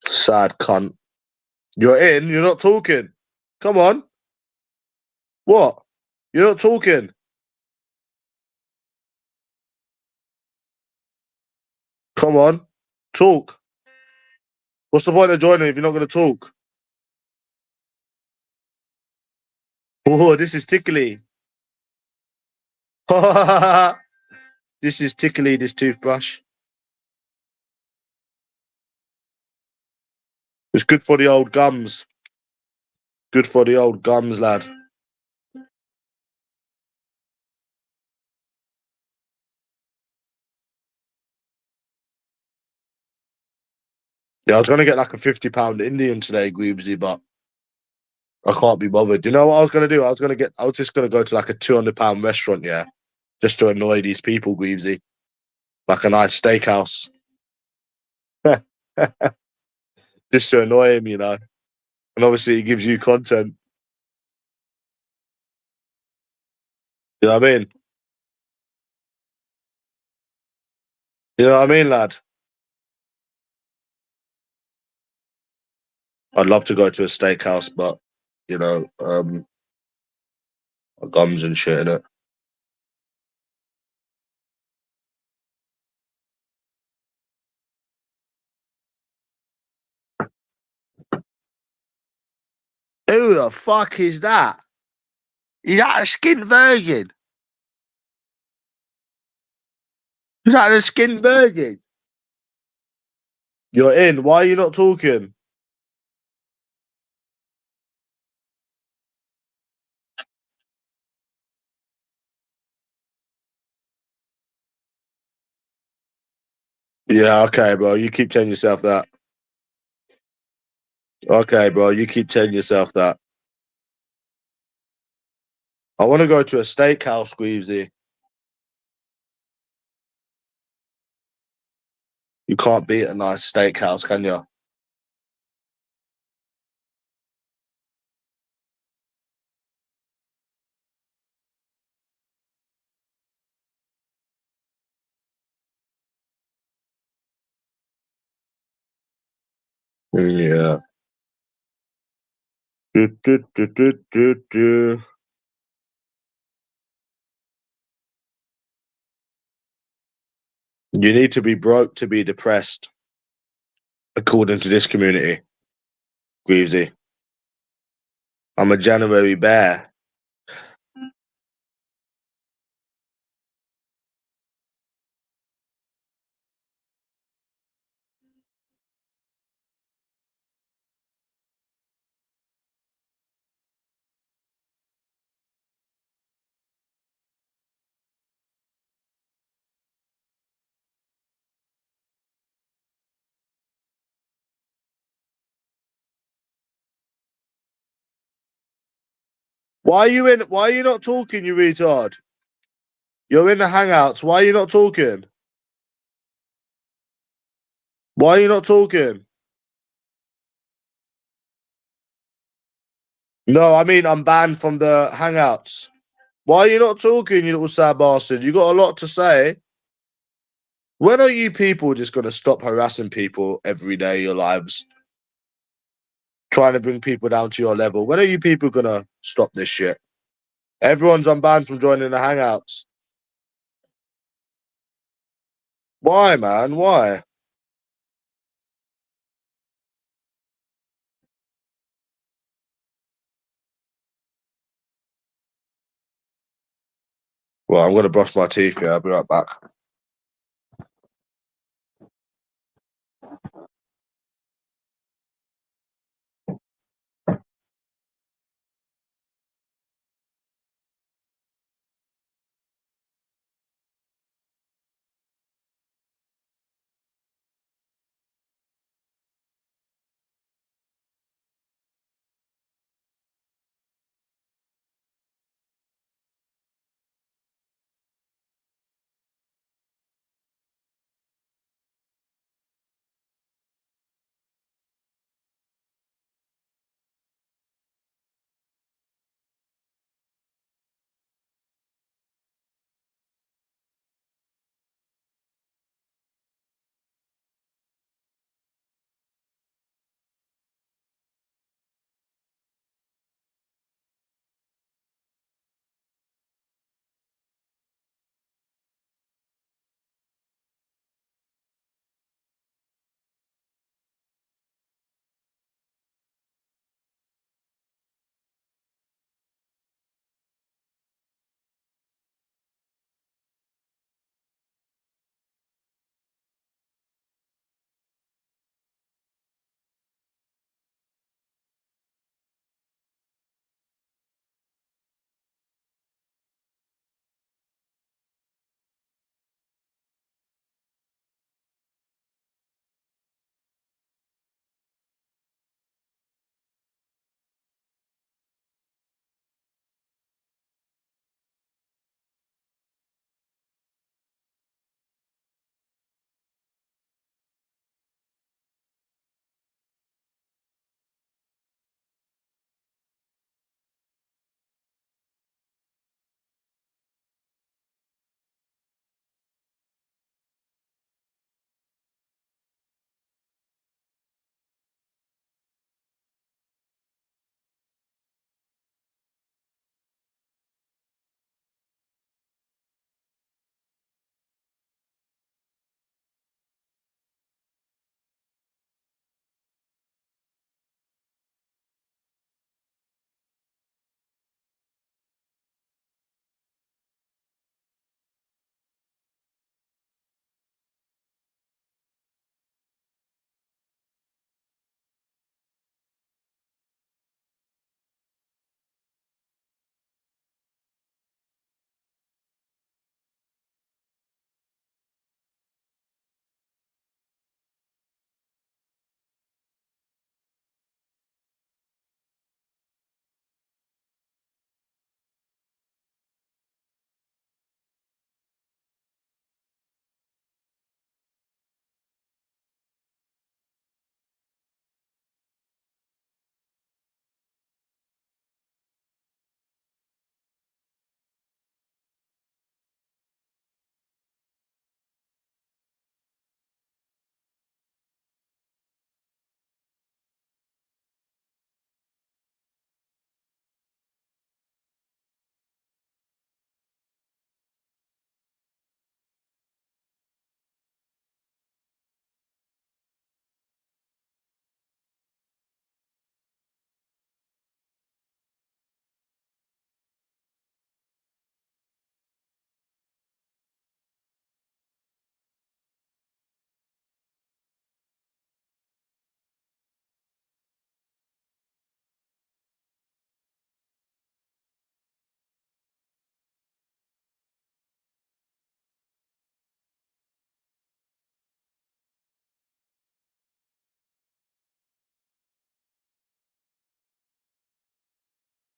Sad cunt. You're in, you're not talking. Come on. What? You're not talking. Come on. Talk. What's the point of joining if you're not going to talk? Oh, this is tickly. This is tickly, this toothbrush. It's good for the old gums. Good for the old gums, lad. Yeah, I was going to get like a £50 Indian today, Greavesy, but I can't be bothered. You know what I was going to do? I was just going to go to like a £200 restaurant, yeah, just to annoy these people, Greavesy. Like a nice steakhouse. Just to annoy him, you know. And obviously it gives you content. You know what I mean? You know what I mean, lad? I'd love to go to a steakhouse, but you know, gums and shit in it. Who the fuck is that? Is that a skin virgin? Is that a skin virgin? You're in. Why are you not talking? Yeah, okay, bro. You keep telling yourself that. Okay, bro. You keep telling yourself that. I want to go to a steakhouse, Squeezy. You can't beat a nice steakhouse, can you? Yeah. Do, do, do, do, do, do. You need to be broke to be depressed, according to this community, Greavesy. I'm a January bear. Why are you in? Why are you not talking, you retard? You're in the hangouts. Why are you not talking? Why are you not talking? No, I mean I'm banned from the hangouts. Why are you not talking, you little sad bastard? You got a lot to say. When are you people just gonna stop harassing people every day of your lives? Trying to bring people down to your level. When are you people gonna stop this shit? Everyone's unbanned from joining the hangouts. Why, man? Why? Well, I'm gonna brush my teeth. Yeah, I'll be right back.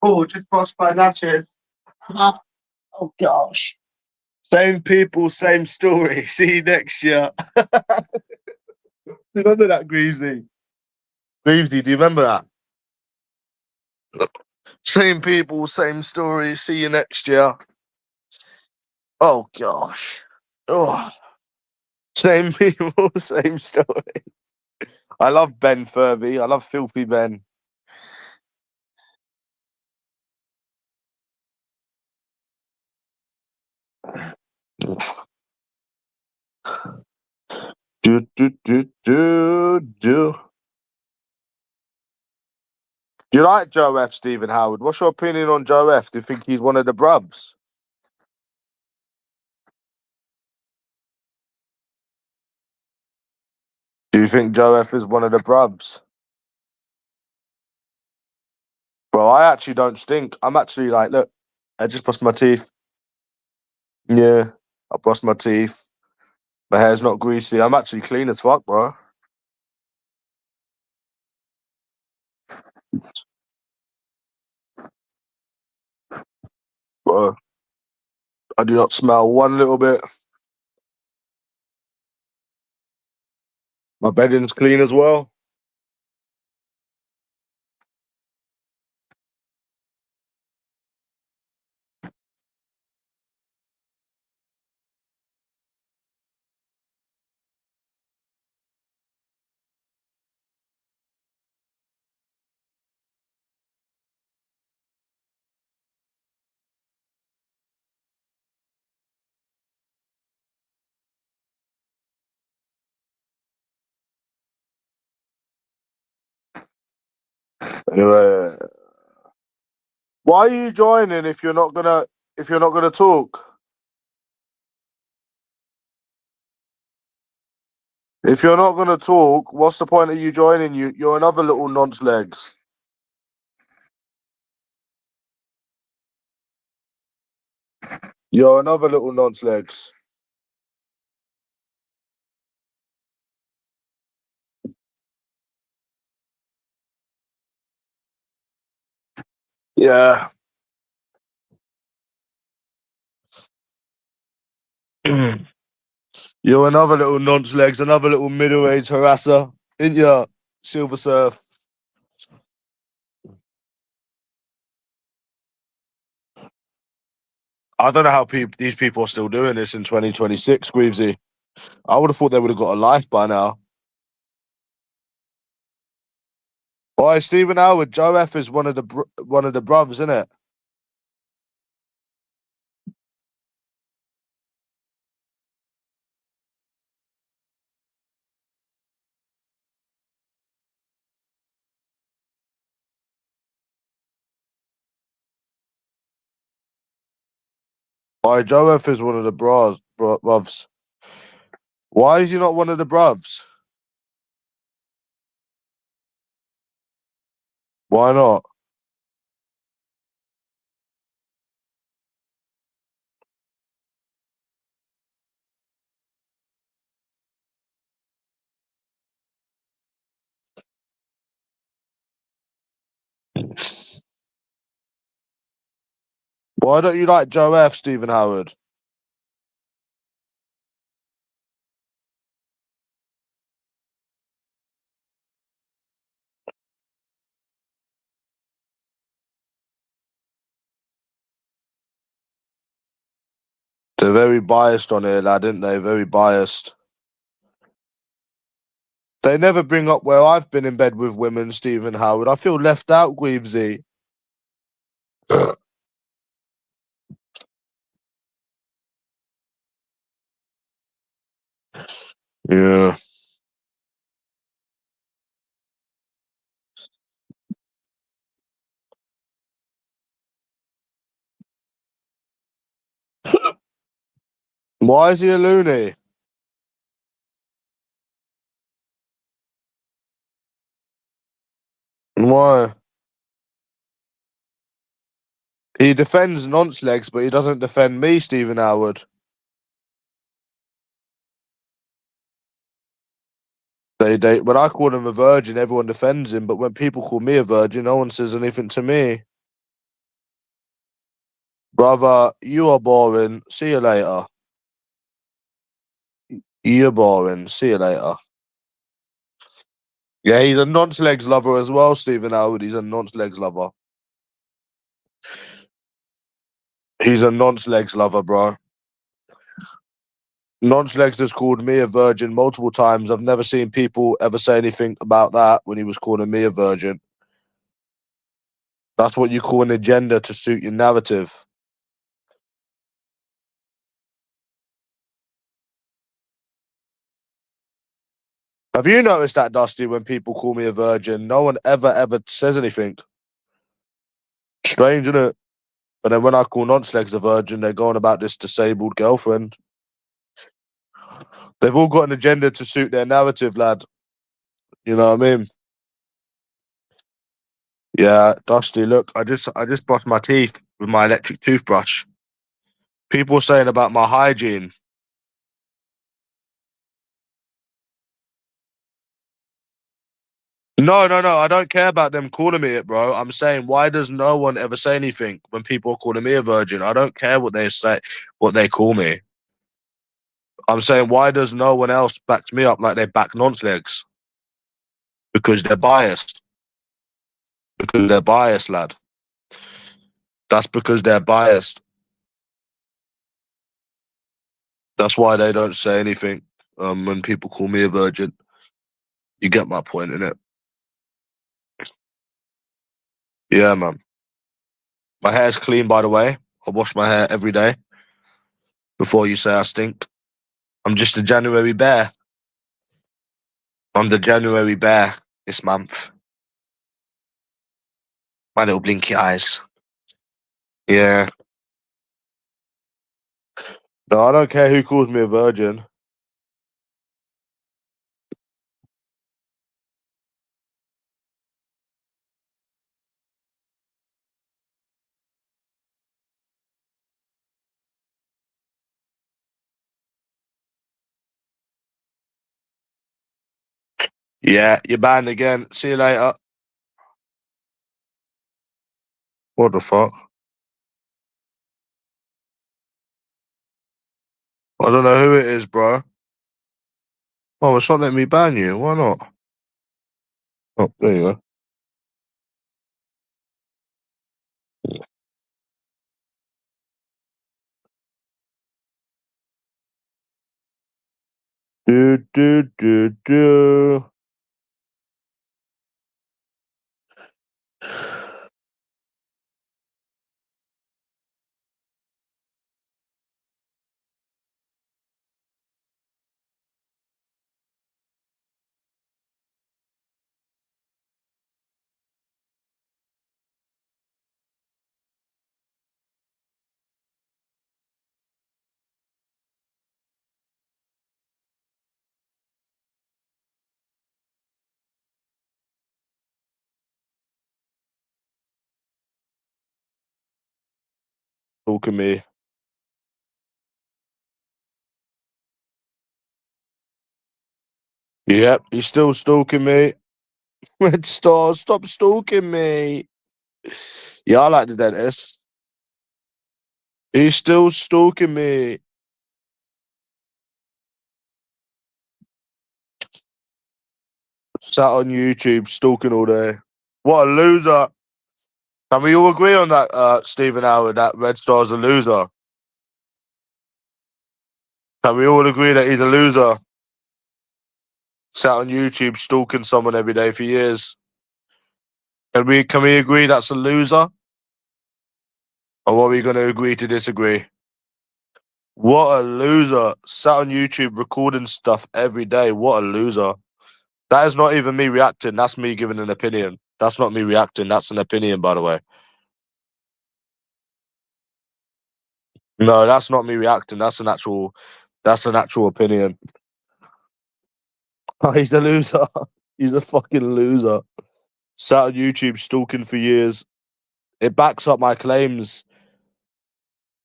Oh, just crossed my lashes. Oh gosh. Same people, same story. See you next year. Remember that, Greavesy? Greavesy, do you remember that? Same people, same story. See you next year. Oh gosh. Oh, same people, same story. I love Ben Furby. I love Filthy Ben. Do do do do do. Do you like Joe F. Stephen Howard? What's your opinion on Joe F? Do you think he's one of the brubs? Do you think Joe F is one of the brubs? Bro, I actually don't stink. I'm actually like, look, I just brushed my teeth. Yeah, I brushed my teeth. My hair's not greasy. I'm actually clean as fuck, bro. Bro, I do not smell one little bit. My bedding's clean as well. Anyway, why are you joining if you're not gonna talk? If you're not gonna talk, what's the point of you joining? You're another little nonce legs. You're another little nonce legs. Yeah. You're another little nonce legs, another little middle-aged harasser in your silver surf. I don't know how these people are still doing this in 2026, Greavesy. I would have thought they would have got a life by now. Boy, Stephen Howard, Joe F is one of the brothers, isn't it? Boy, Joe F is one of the bruvs. Why is he not one of the bruvs? Why not? Why don't you like Joe F, Stephen Howard? They're very biased on here, lad, aren't they? Very biased. They never bring up where I've been in bed with women, Stephen Howard. I feel left out, Greavesy. Yeah. Why is he a loony? Why? He defends nonce legs, but he doesn't defend me, Stephen Howard. They when I call him a virgin, everyone defends him, but when people call me a virgin, no one says anything to me. Brother, you are boring. See you later. You're boring. See you later. Yeah, he's a nonce legs lover as well, Stephen Howard. He's a nonce legs lover. He's a nonce legs lover, bro. Nonce legs has called me a virgin multiple times. I've never seen people ever say anything about that when he was calling me a virgin. That's what you call an agenda to suit your narrative. Have you noticed that, Dusty, when people call me a virgin, no one ever says anything? Strange, isn't it? But then when I call nonce legs a virgin, they're going about this disabled girlfriend. They've all got an agenda to suit their narrative, lad. You know what I mean? Yeah, Dusty, look, I just brushed my teeth with my electric toothbrush. People saying about my hygiene. No, I don't care about them calling me it, bro. I'm saying, why does no one ever say anything when people are calling me a virgin? I don't care what they say, what they call me. I'm saying, why does no one else back me up like they back nonce legs? Because they're biased. Because they're biased, lad. That's because they're biased. That's why they don't say anything when people call me a virgin. You get my point, innit? Yeah, man. My hair's clean, by the way. I wash my hair every day before you say I stink. I'm just a January bear. I'm the January bear this month. My little blinky eyes. Yeah. No, I don't care who calls me a virgin. Yeah, you're banned again. See you later. What the fuck? I don't know who it is, bro. Oh, it's not letting me ban you. Why not? Oh, there you go. Do. Talking me. Yep, he's still stalking me. Red Star, stop stalking me. Yeah, I like the dentist. He's still stalking me. Sat on YouTube stalking all day. What a loser. Can we all agree on that, Stephen Howard, that Red Star's a loser? Can we all agree that he's a loser? Sat on YouTube stalking someone every day for years. Can we agree that's a loser? Or are we gonna agree to disagree? What a loser. Sat on YouTube recording stuff every day. What a loser. That is not even me reacting. That's me giving an opinion. That's not me reacting. That's an opinion, by the way. No, that's not me reacting. That's an actual opinion. Oh, he's a loser. He's a fucking loser. Sat on YouTube stalking for years. It backs up my claims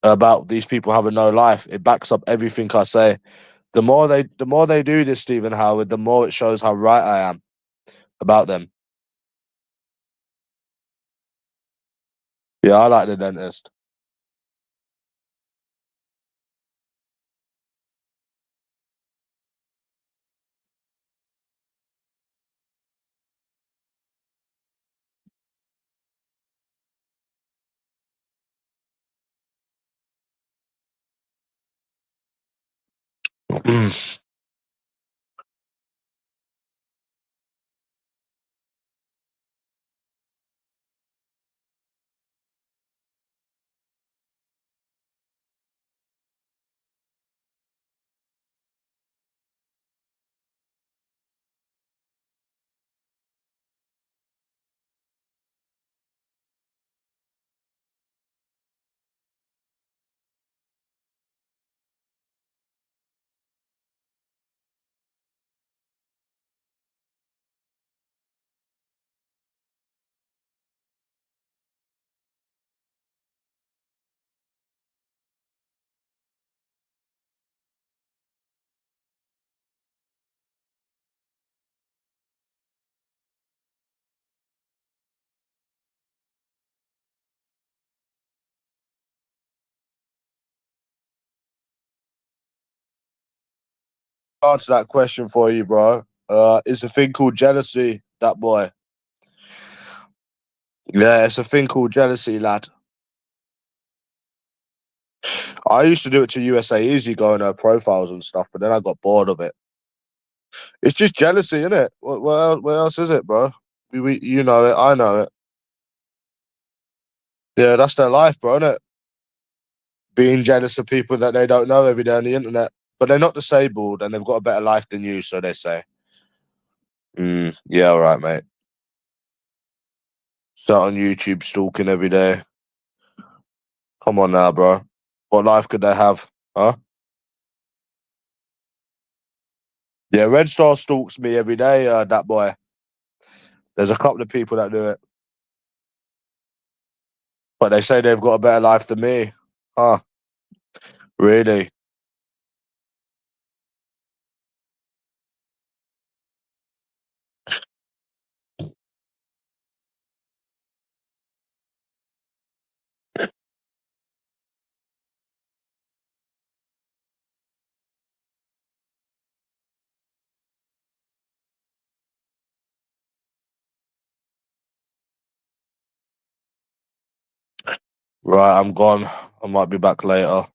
about these people having no life. It backs up everything I say. The more they do this, Stephen Howard, the more it shows how right I am about them. Yeah, I like the dentist. Answer that question for you, bro. It's a thing called jealousy, that boy. Yeah, it's a thing called jealousy, lad. I used to do it to USA Easy, go on her profiles and stuff, but then I got bored of it. It's just jealousy, isn't it? What else is it, bro? You know it, I know it. Yeah, that's their life, bro, isn't it? Being jealous of people that they don't know every day on the internet. But they're not disabled and they've got a better life than you, so they say. Yeah, all right, mate. Start on YouTube stalking every day. Come on now, bro. What life could they have? Huh? Yeah, Red Star stalks me every day, that boy. There's a couple of people that do it. But they say they've got a better life than me. Huh? Really? Right, I'm gone. I might be back later.